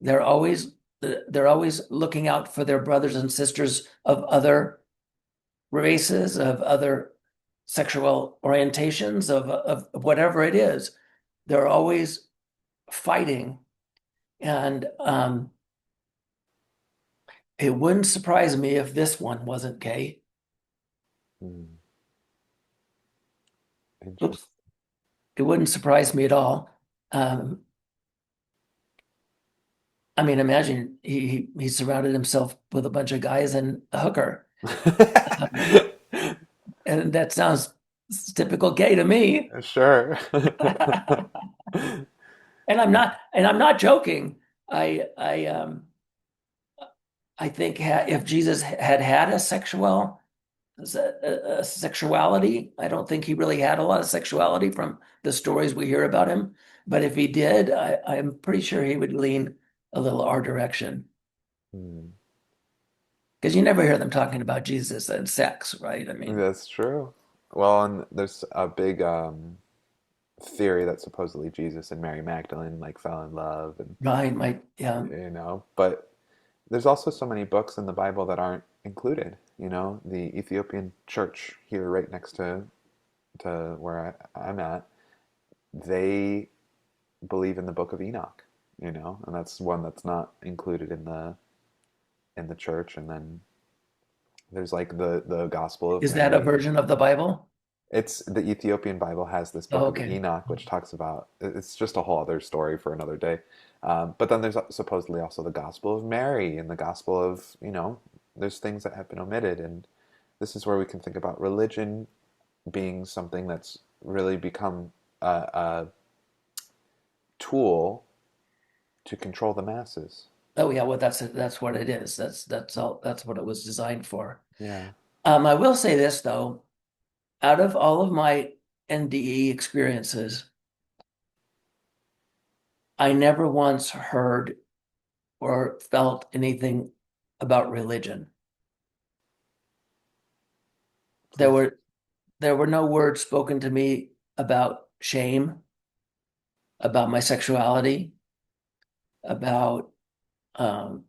They're always they're always looking out for their brothers and sisters of other races, of other sexual orientations, of whatever it is. They're always fighting. And it wouldn't surprise me if this one wasn't gay. Hmm, Oops. interesting. It wouldn't surprise me at all. Um, I mean, imagine he surrounded himself with a bunch of guys and a hooker. Um, and that sounds typical gay to me. Sure. And I'm not joking. I think if Jesus had had a sexuality, I don't think he really had a lot of sexuality from the stories we hear about him. But if he did, I'm pretty sure he would lean a little our direction. Hmm, Because you never hear them talking about Jesus and sex, right? I mean, that's true. Well, and there's a big theory that supposedly Jesus and Mary Magdalene like fell in love, and right, my yeah, but there's also so many books in the Bible that aren't included. You know, the Ethiopian church here, right next to where I'm at, they believe in the Book of Enoch. You know, and that's one that's not included in the church. And then there's like the Gospel of is that a Mary. version of the Bible? It's the Ethiopian Bible has this Oh, Book of okay. Enoch, which talks about it's just a whole other story for another day. But then there's supposedly also the Gospel of Mary and the Gospel of, you know, there's things that have been omitted. And this is where we can think about religion being something that's really become a tool to control the masses. Oh yeah, well that's what it is. That's all that's what it was designed for. Yeah. I will say this though, out of all of my NDE experiences, I never once heard or felt anything about religion. There That's, were there were no words spoken to me about shame, about my sexuality, about um,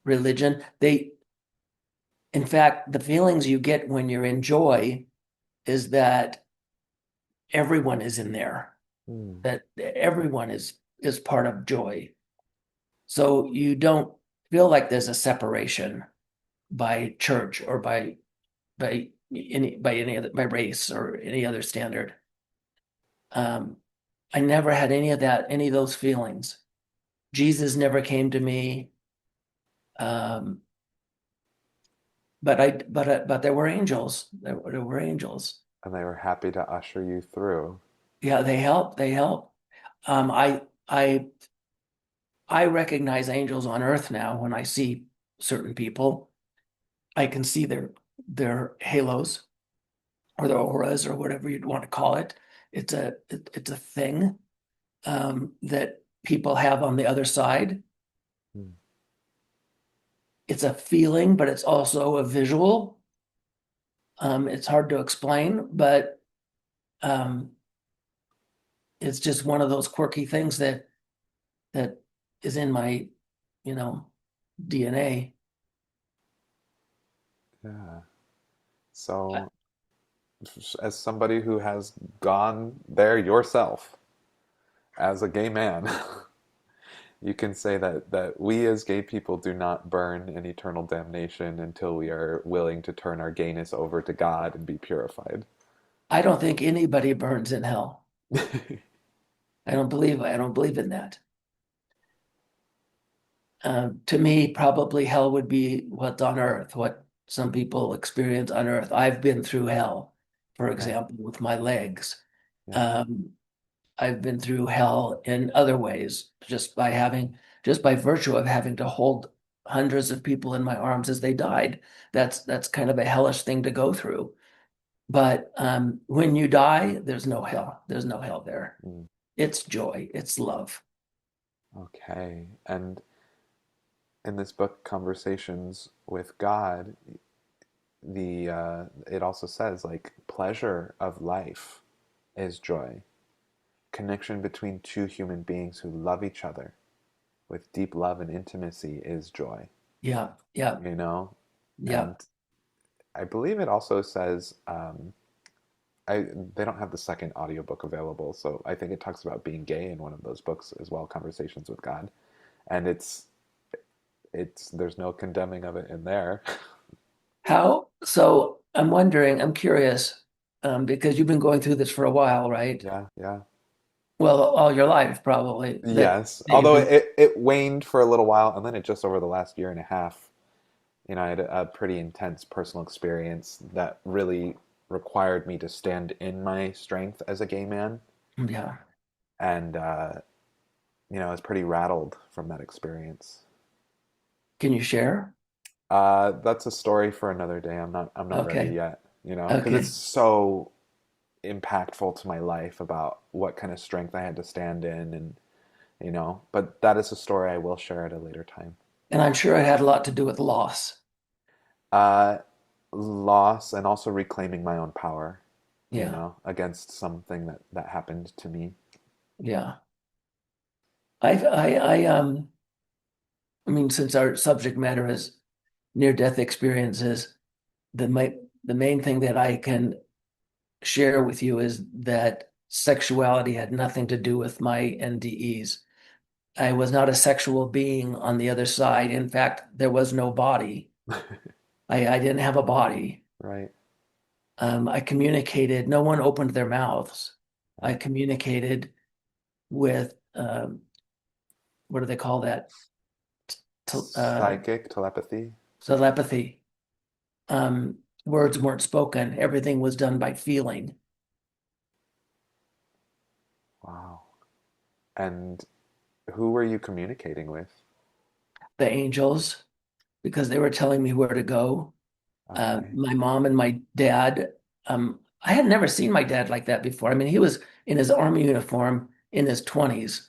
religion. In fact, the feelings you get when you're in joy is that everyone is in there, hmm, that everyone is part of joy. So you don't feel like there's a separation by church or by any other by race or any other standard. Um, I never had any of that, any of those feelings. Jesus never came to me. Um, but there were angels. There were angels. and they were happy to usher you through. Yeah, they help. They help. Um, I I I recognize angels on earth now when I see certain people. I can see their halos or their auras or whatever you'd want to call it. It's a thing that people have on the other side. Hmm, It's a feeling, but it's also a visual. It's hard to explain, but um, it's just one of those quirky things that is in my, you know, DNA. yeah. So, as somebody who has gone there yourself, as a gay man, you can say that we as gay people do not burn in eternal damnation until we are willing to turn our gayness over to God and be purified. I don't think anybody burns in hell. I don't believe in that. To me, probably hell would be what's on earth, what some people experience on earth. I've been through hell, for Yeah, example, with my legs. yeah. Um, I've been through hell in other ways, just by virtue of having to hold hundreds of people in my arms as they died. That's kind of a hellish thing to go through. But when you die, there's no hell. There's no hell there. Mm, It's joy. It's love. okay. And in this book, Conversations with God, the it also says like pleasure of life is joy. Connection between two human beings who love each other with deep love and intimacy is joy, Yeah, yeah, you know? yeah. And I believe it also says, I they don't have the second audiobook available, so I think it talks about being gay in one of those books as well, Conversations with God. And it's there's no condemning of it in there. So I'm wondering, I'm curious, because you've been going through this for a while, right? Yeah, yeah. Well, all your life, probably, Yes. that you've Although been, it waned for a little while, and then it just over the last year and a half, I had a pretty intense personal experience that really required me to stand in my strength as a gay man. yeah. And, I was pretty rattled from that experience. Can you share? That's a story for another day. I'm not ready Okay, yet, because it's okay. so impactful to my life about what kind of strength I had to stand in but that is a story I will share at a later time. And I'm sure it had a lot to do with loss. Uh, Loss and also reclaiming my own power, Yeah, against something that happened to me. yeah. I mean, since our subject matter is near-death experiences, the main thing that I can share with you is that sexuality had nothing to do with my NDEs. I was not a sexual being on the other side. In fact, there was no body. I didn't have a body. Right, I communicated, no one opened their mouths. I right. communicated with, what do they call that? Psychic telepathy. Telepathy. Words weren't spoken. Everything was done by feeling. Wow. And who were you communicating with? The angels, because they were telling me where to go. Okay, My mom and my dad. I had never seen my dad like that before. I mean, he was in his army uniform in his 20s,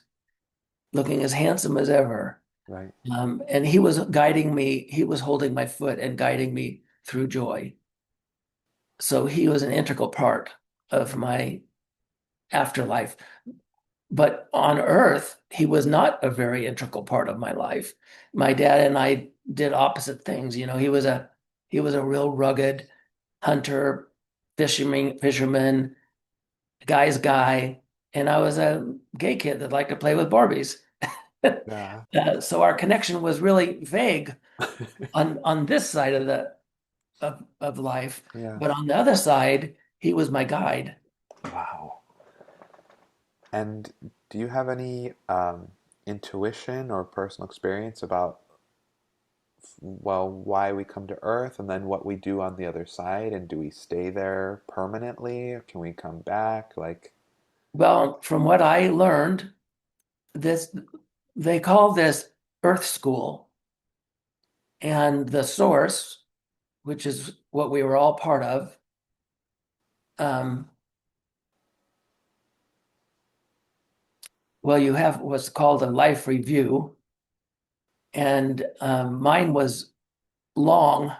looking as handsome as ever. right. And he was guiding me, he was holding my foot and guiding me through joy. So he was an integral part of my afterlife. But on earth, he was not a very integral part of my life. My dad and I did opposite things. He was a real rugged hunter, fisherman, guy's guy, and I was a gay kid that liked to play with Barbies. Yeah. So our connection was really vague on this side of the of life, Yeah. but on the other side, he was my guide. Wow. And do you have any intuition or personal experience about, well, why we come to Earth and then what we do on the other side? And do we stay there permanently? Or can we come back? Like, Well, from what I learned, this they call this Earth School, and the source, which is what we were all part of, um, well, you have what's called a life review, and mine was long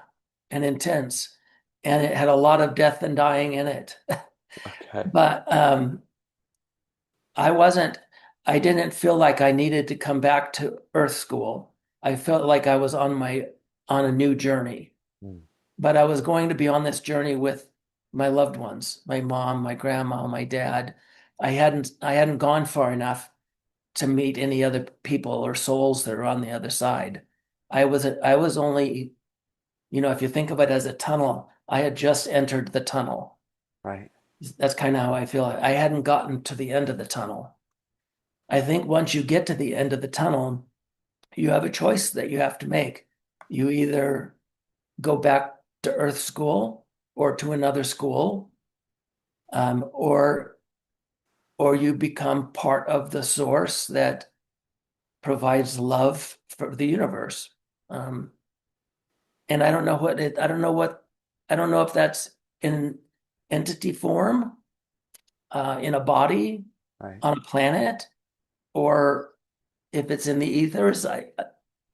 and intense, and it had a lot of death and dying in it. okay. But I wasn't, I didn't feel like I needed to come back to Earth School. I felt like I was on a new journey, Mm, but I was going to be on this journey with my loved ones, my mom, my grandma, my dad. I hadn't gone far enough to meet any other people or souls that are on the other side. I was only, if you think of it as a tunnel, I had just entered the tunnel. Right. That's kind of how I feel. I hadn't gotten to the end of the tunnel. I think once you get to the end of the tunnel, you have a choice that you have to make. You either go back to Earth school or to another school, or you become part of the source that provides love for the universe. Um, and I don't know if that's in entity form, in a body, Right. on a planet, or if it's in the ethers. I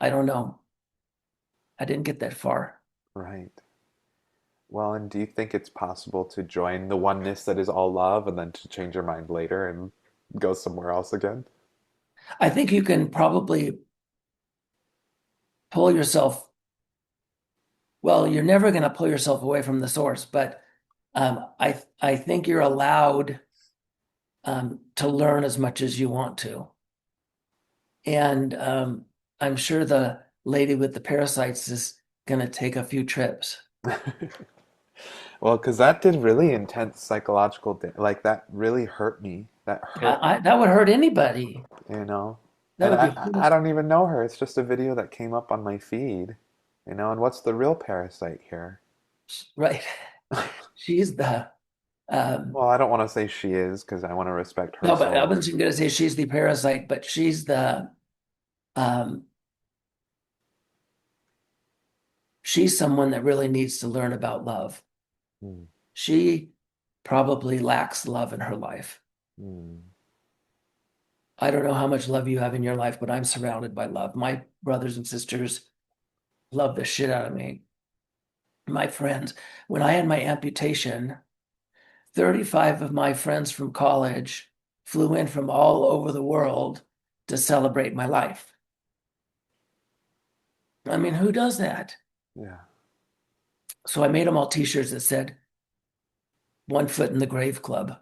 don't know. I didn't get that far. Right. Well, and do you think it's possible to join the oneness that is all love and then to change your mind later and go somewhere else again? I think you can probably pull yourself, well, you're never going to pull yourself away from the source, but I think you're allowed to learn as much as you want to. And I'm sure the lady with the parasites is going to take a few trips. Well, because that did really intense psychological, like that really hurt me. That hurt, That would hurt anybody. you know. That And would be I horrible. don't even know her. It's just a video that came up on my feed, you know. And what's the real parasite here? Right. She's the um, Well, I don't want to say she is because I want to respect her no, but I soul. wasn't going to say she's the parasite, but um, she's someone that really needs to learn about love. Hmm. She probably lacks love in her life. Hmm. I don't know how much love you have in your life, but I'm surrounded by love. My brothers and sisters love the shit out of me. My friends, when I had my amputation, 35 of my friends from college flew in from all over the world to celebrate my life. I mean, who does that? Yeah. So I made them all t-shirts that said "One Foot in the Grave Club"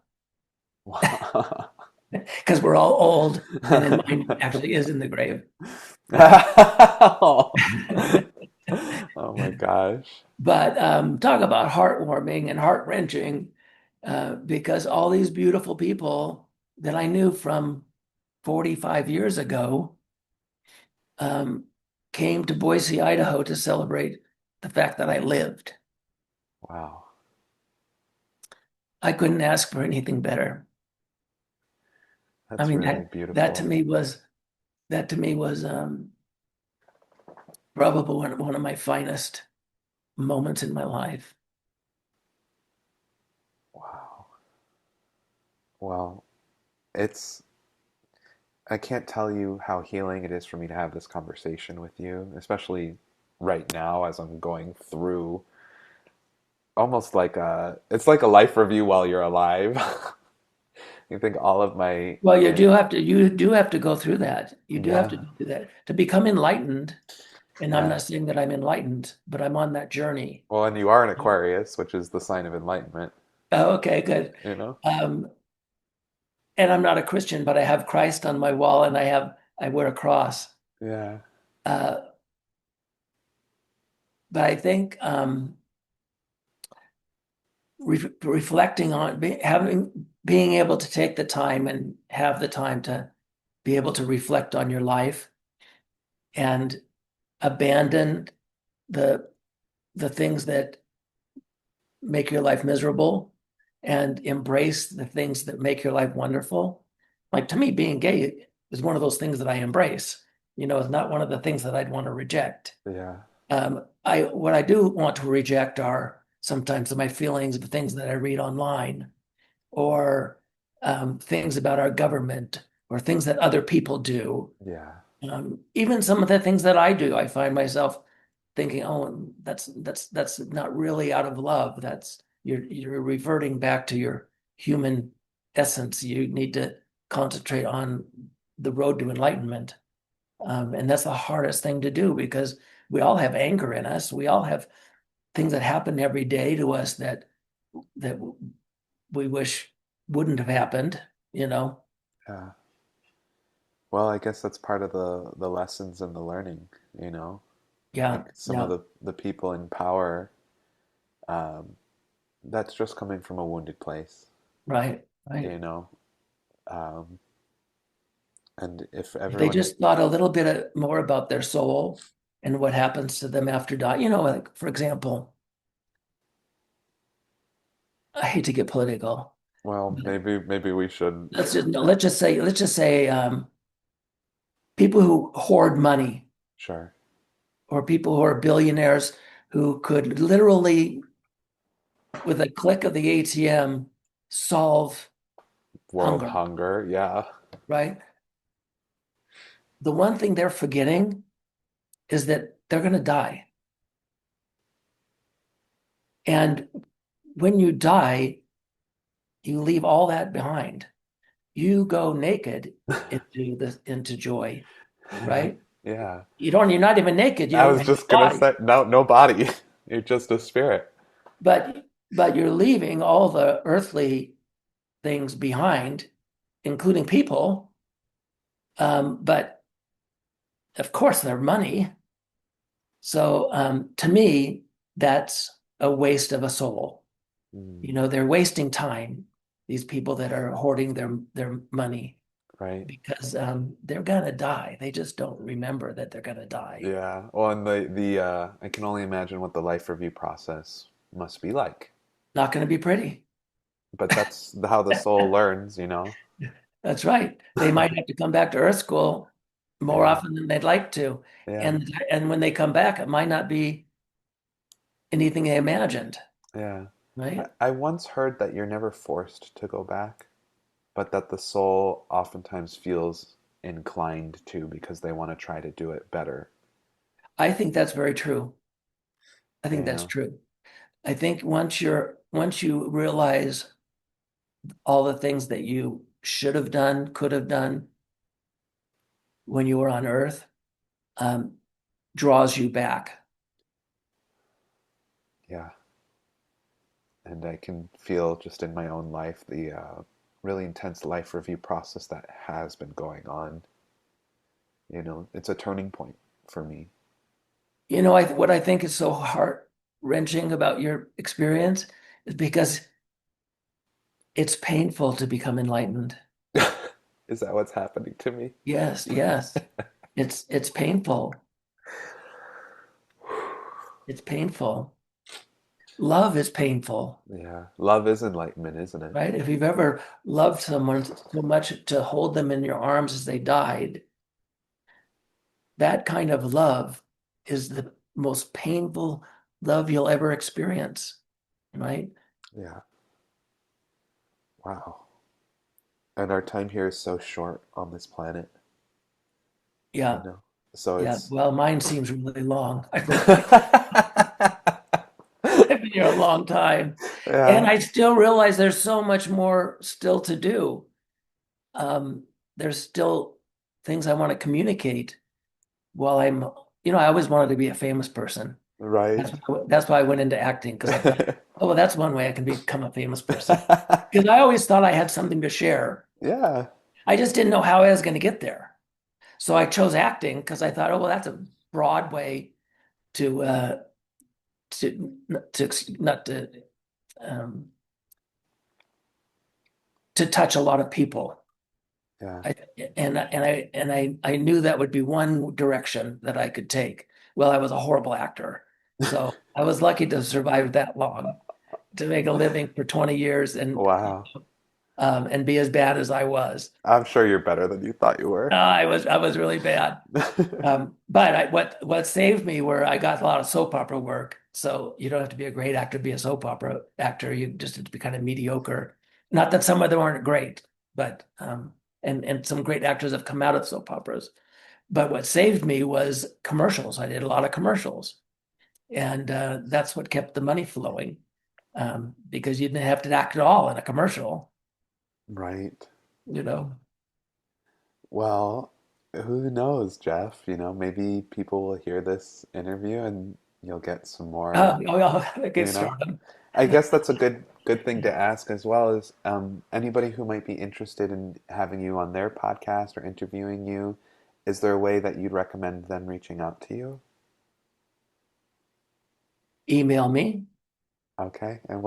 Wow. because we're all old, and then mine actually is in the grave. Oh my gosh. But talk about heartwarming and heart-wrenching, because all these beautiful people that I knew from 45 years ago um, came to Boise, Idaho to celebrate the fact that I lived. Wow. I couldn't ask for anything better. I That's mean, really that to beautiful. me was that to me was probably one of my finest moments in my life. Wow. Well, it's, I can't tell you how healing it is for me to have this conversation with you, especially right now as I'm going through almost like it's like a life review while you're alive. You think all of Well, my you do have to go through that. You do have to yeah, do that to become enlightened. And I'm yeah. not saying that I'm enlightened, but I'm on that journey. Well, and you are an Aquarius, which is the sign of enlightenment, Oh, okay, good. you know? Um, and I'm not a Christian, but I have Christ on my wall, and I wear a cross. Yeah. Uh, but I think reflecting on being able to take the time and have the time to be able to reflect on your life and abandon the the things that make your life miserable and embrace the things that make your life wonderful. Like to me, being gay is one of those things that I embrace. It's not one of the things that I'd want to reject. Yeah. I what I do want to reject are sometimes my feelings of things that I read online, or things about our government, or things that other people do. Yeah. Even some of the things that I do, I find myself thinking, "Oh, that's not really out of love. That's you're reverting back to your human essence. You need to concentrate on the road to enlightenment." And that's the hardest thing to do because we all have anger in us. We all have things that happen every day to us that we wish wouldn't have happened, you know. Yeah. Well, I guess that's part of the lessons and the learning, you know. Yeah, Like some of yeah, the people in power, um, that's just coming from a wounded place, right, right. you know. Um, and if If they everyone, just thought a little bit more about their soul and what happens to them after die, like for example, I hate to get political, well, but maybe we should, let's just say people who hoard money sure, or people who are billionaires who could literally, with a click of the ATM, solve world hunger, hunger, yeah. right? The one thing they're forgetting is that they're going to die. And when you die, you leave all that behind. You go naked into joy, right? Yeah. You're not even naked, you I don't was have a just gonna body, say, no body. You're just a spirit. but you're leaving all the earthly things behind, including people. But of course, they're money. So to me, that's a waste of a soul. Mm, They're wasting time, these people that are hoarding their money, right? because they're gonna die. They just don't remember that they're gonna die. Yeah. Well, and the I can only imagine what the life review process must be like. Not gonna be pretty. But that's how the soul learns, you know? That's right. They might have to come back to Earth School more Yeah. often than they'd like to. Yeah. And when they come back, it might not be anything they imagined, Yeah. right? I once heard that you're never forced to go back, but that the soul oftentimes feels inclined to because they want to try to do it better, I think that's very true. I think you that's know? true. I think once you realize all the things that you should have done, could have done when you were on Earth, um, draws you back. Yeah. And I can feel just in my own life the really intense life review process that has been going on. You know, it's a turning point for me. What I think is so heart-wrenching about your experience is because it's painful to become enlightened. Is that what's happening to me? Yes, yes. It's painful. It's painful. Love is painful, Yeah. Love is enlightenment, isn't it? right? If you've ever loved someone so much to hold them in your arms as they died, that kind of love is the most painful love you'll ever experience, right? Yeah. Wow. And our time here is so short on this planet, you Yeah, know? So yeah. it's. Well, mine seems really long. I think I've been here a long time. And Yeah. I still realize there's so much more still to do. Um, there's still things I want to communicate while I always wanted to be a famous person. Right. That's why I went into acting, because I thought, oh, well, that's one way I can become a famous person. Because I always thought I had something to share. Yeah. I just didn't know how I was going to get there. So I chose acting because I thought, oh, well, that's a broad way to to not um, to touch a lot of people. Yeah. I, and I knew that would be one direction that I could take. Well, I was a horrible actor, so I was lucky to survive that long, to make a living for 20 years Wow. and be as bad as I was. I'm sure you're better than you thought you were. I was really bad. But what saved me were I got a lot of soap opera work. So you don't have to be a great actor to be a soap opera actor. You just have to be kind of mediocre. Not that some of them aren't great, but and some great actors have come out of soap operas. But what saved me was commercials. I did a lot of commercials, and that's what kept the money flowing, because you didn't have to act at all in a commercial. Right. You know. Well, who knows, Jeff? You know, maybe people will hear this interview and you'll get some more, Oh, yeah, I get you know? started. I guess that's a good thing to ask as well as anybody who might be interested in having you on their podcast or interviewing you. Is there a way that you'd recommend them reaching out to you? Email me, Okay, and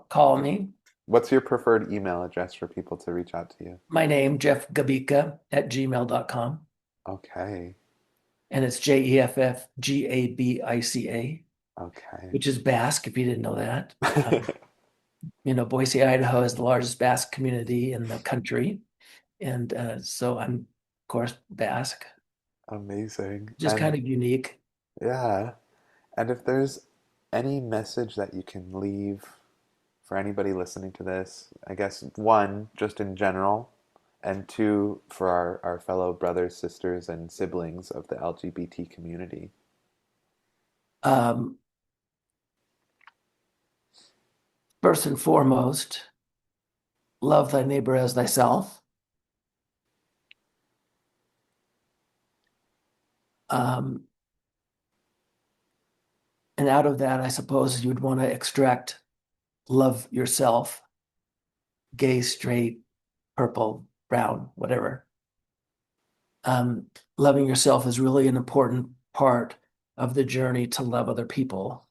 call me. what's your preferred email address for people to reach out to you? My name, Jeff Gabica at gmail.com. Okay, And it's Jeffgabica, okay. which is Basque, if you didn't know that. Boise, Idaho is the largest Basque community in the country. And so I'm, of course, Basque, Amazing. just kind And of unique. yeah, and if there's any message that you can leave for anybody listening to this, I guess one, just in general, and two, for our fellow brothers, sisters, and siblings of the LGBT community. Um, First and foremost, love thy neighbor as thyself. Um, and out of that, I suppose you'd want to extract love yourself, gay, straight, purple, brown, whatever. Loving yourself is really an important part of the journey to love other people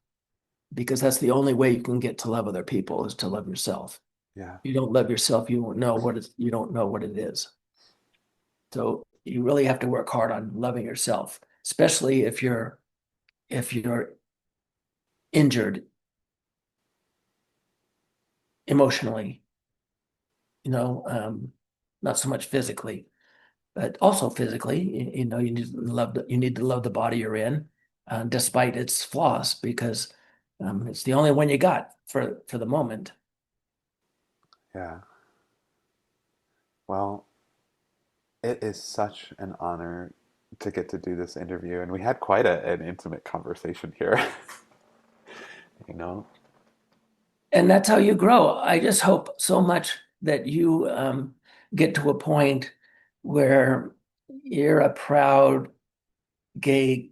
because that's the only way you can get to love other people is to love yourself. Yeah, You don't love yourself, you don't know what it is. So you really have to work hard on loving yourself, especially if you're injured emotionally, you know, um, not so much physically, but also physically. You need to love the body you're in, despite its flaws, because it's the only one you got for the moment. yeah. Well, it is such an honor to get to do this interview, and we had quite an intimate conversation here. You know, And that's how you grow. I just hope so much that you get to a point where you're a proud gay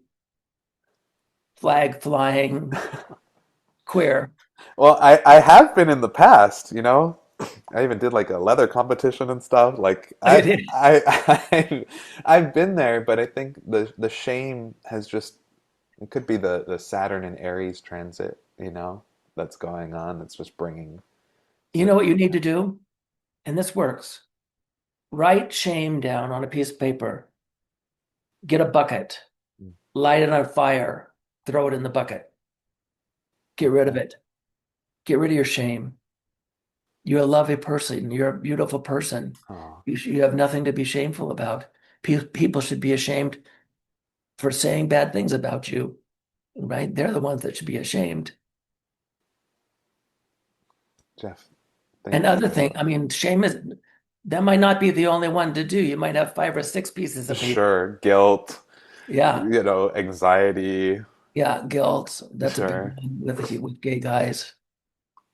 flag flying queer. well, I have been in the past. I even did like a leather competition and stuff. Like Oh, you did. I've been there, but I think the shame has just it could be the Saturn and Aries transit, that's going on. That's just bringing You such. know what you need to do? And this works. Write shame down on a piece of paper, get a bucket, light it on fire, throw it in the bucket, get rid of Okay. it, get rid of your shame. You're a lovely person, you're a beautiful person. Oh, You have nothing to be shameful about. People should be ashamed for saying bad things about you, right? They're the ones that should be ashamed. Jeff, And thank other you. thing, I mean, shame is that might not be the only one to do. You might have five or six pieces of paper. Sure, guilt, Yeah, anxiety. yeah, guilt. That's a big Sure. one with gay guys.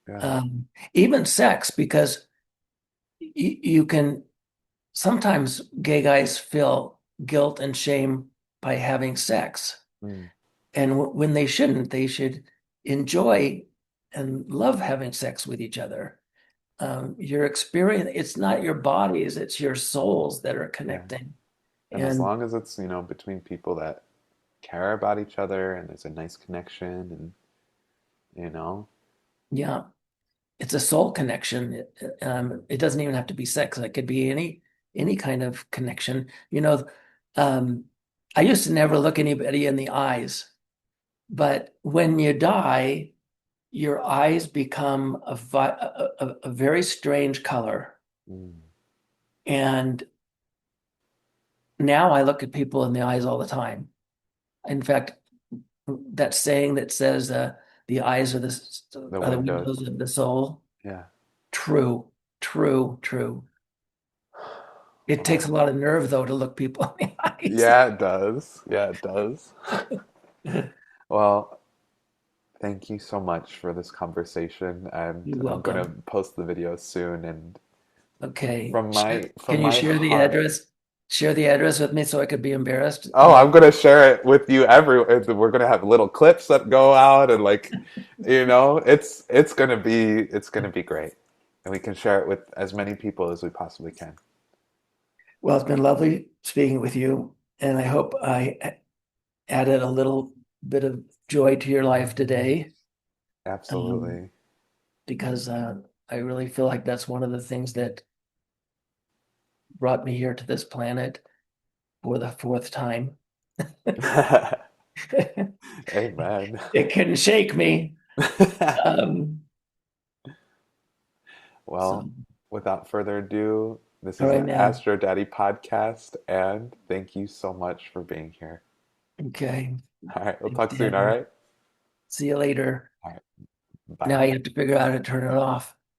Yeah. Even sex, because you can sometimes gay guys feel guilt and shame by having sex. Mm, And when they shouldn't, they should enjoy and love having sex with each other. Your experience, it's not your bodies, it's your souls that are yeah. connecting. And as And long as it's, between people that care about each other and there's a nice connection and, you know, yeah, it's a soul connection. It doesn't even have to be sex. It could be any kind of connection. Um, I used to never look anybody in the eyes, but when you die, your eyes become a very strange color. mm, And now I look at people in the eyes all the time. In fact, that saying that says the eyes the are the window. windows of the soul. Yeah. True, true, true. It takes Well, a lot of nerve, though, to look people in the eyes. yeah, it does. Yeah, it does. Well, thank you so much for this conversation, and You're I'm going to welcome. post the video soon. And Okay. from Sure. my from Can you my share the heart, address? share the address with me so I could be embarrassed? Oh, I'm gonna share it with you every. We're gonna have little clips that go out, and like, it's gonna be great, and we can share it with as many people as we possibly can. Well, it's been lovely speaking with you, and I hope I added a little bit of joy to your life today, um, Absolutely. because I really feel like that's one of the things that brought me here to this planet for the fourth time. Amen. It couldn't shake me. Um, so, Well, without further ado, this all is right, the man. Astro Daddy podcast, and thank you so much for being here. Okay. All right, we'll Thanks, talk soon. All Dan. right. See you later. All right. Now Bye. you have to figure out how to turn it off.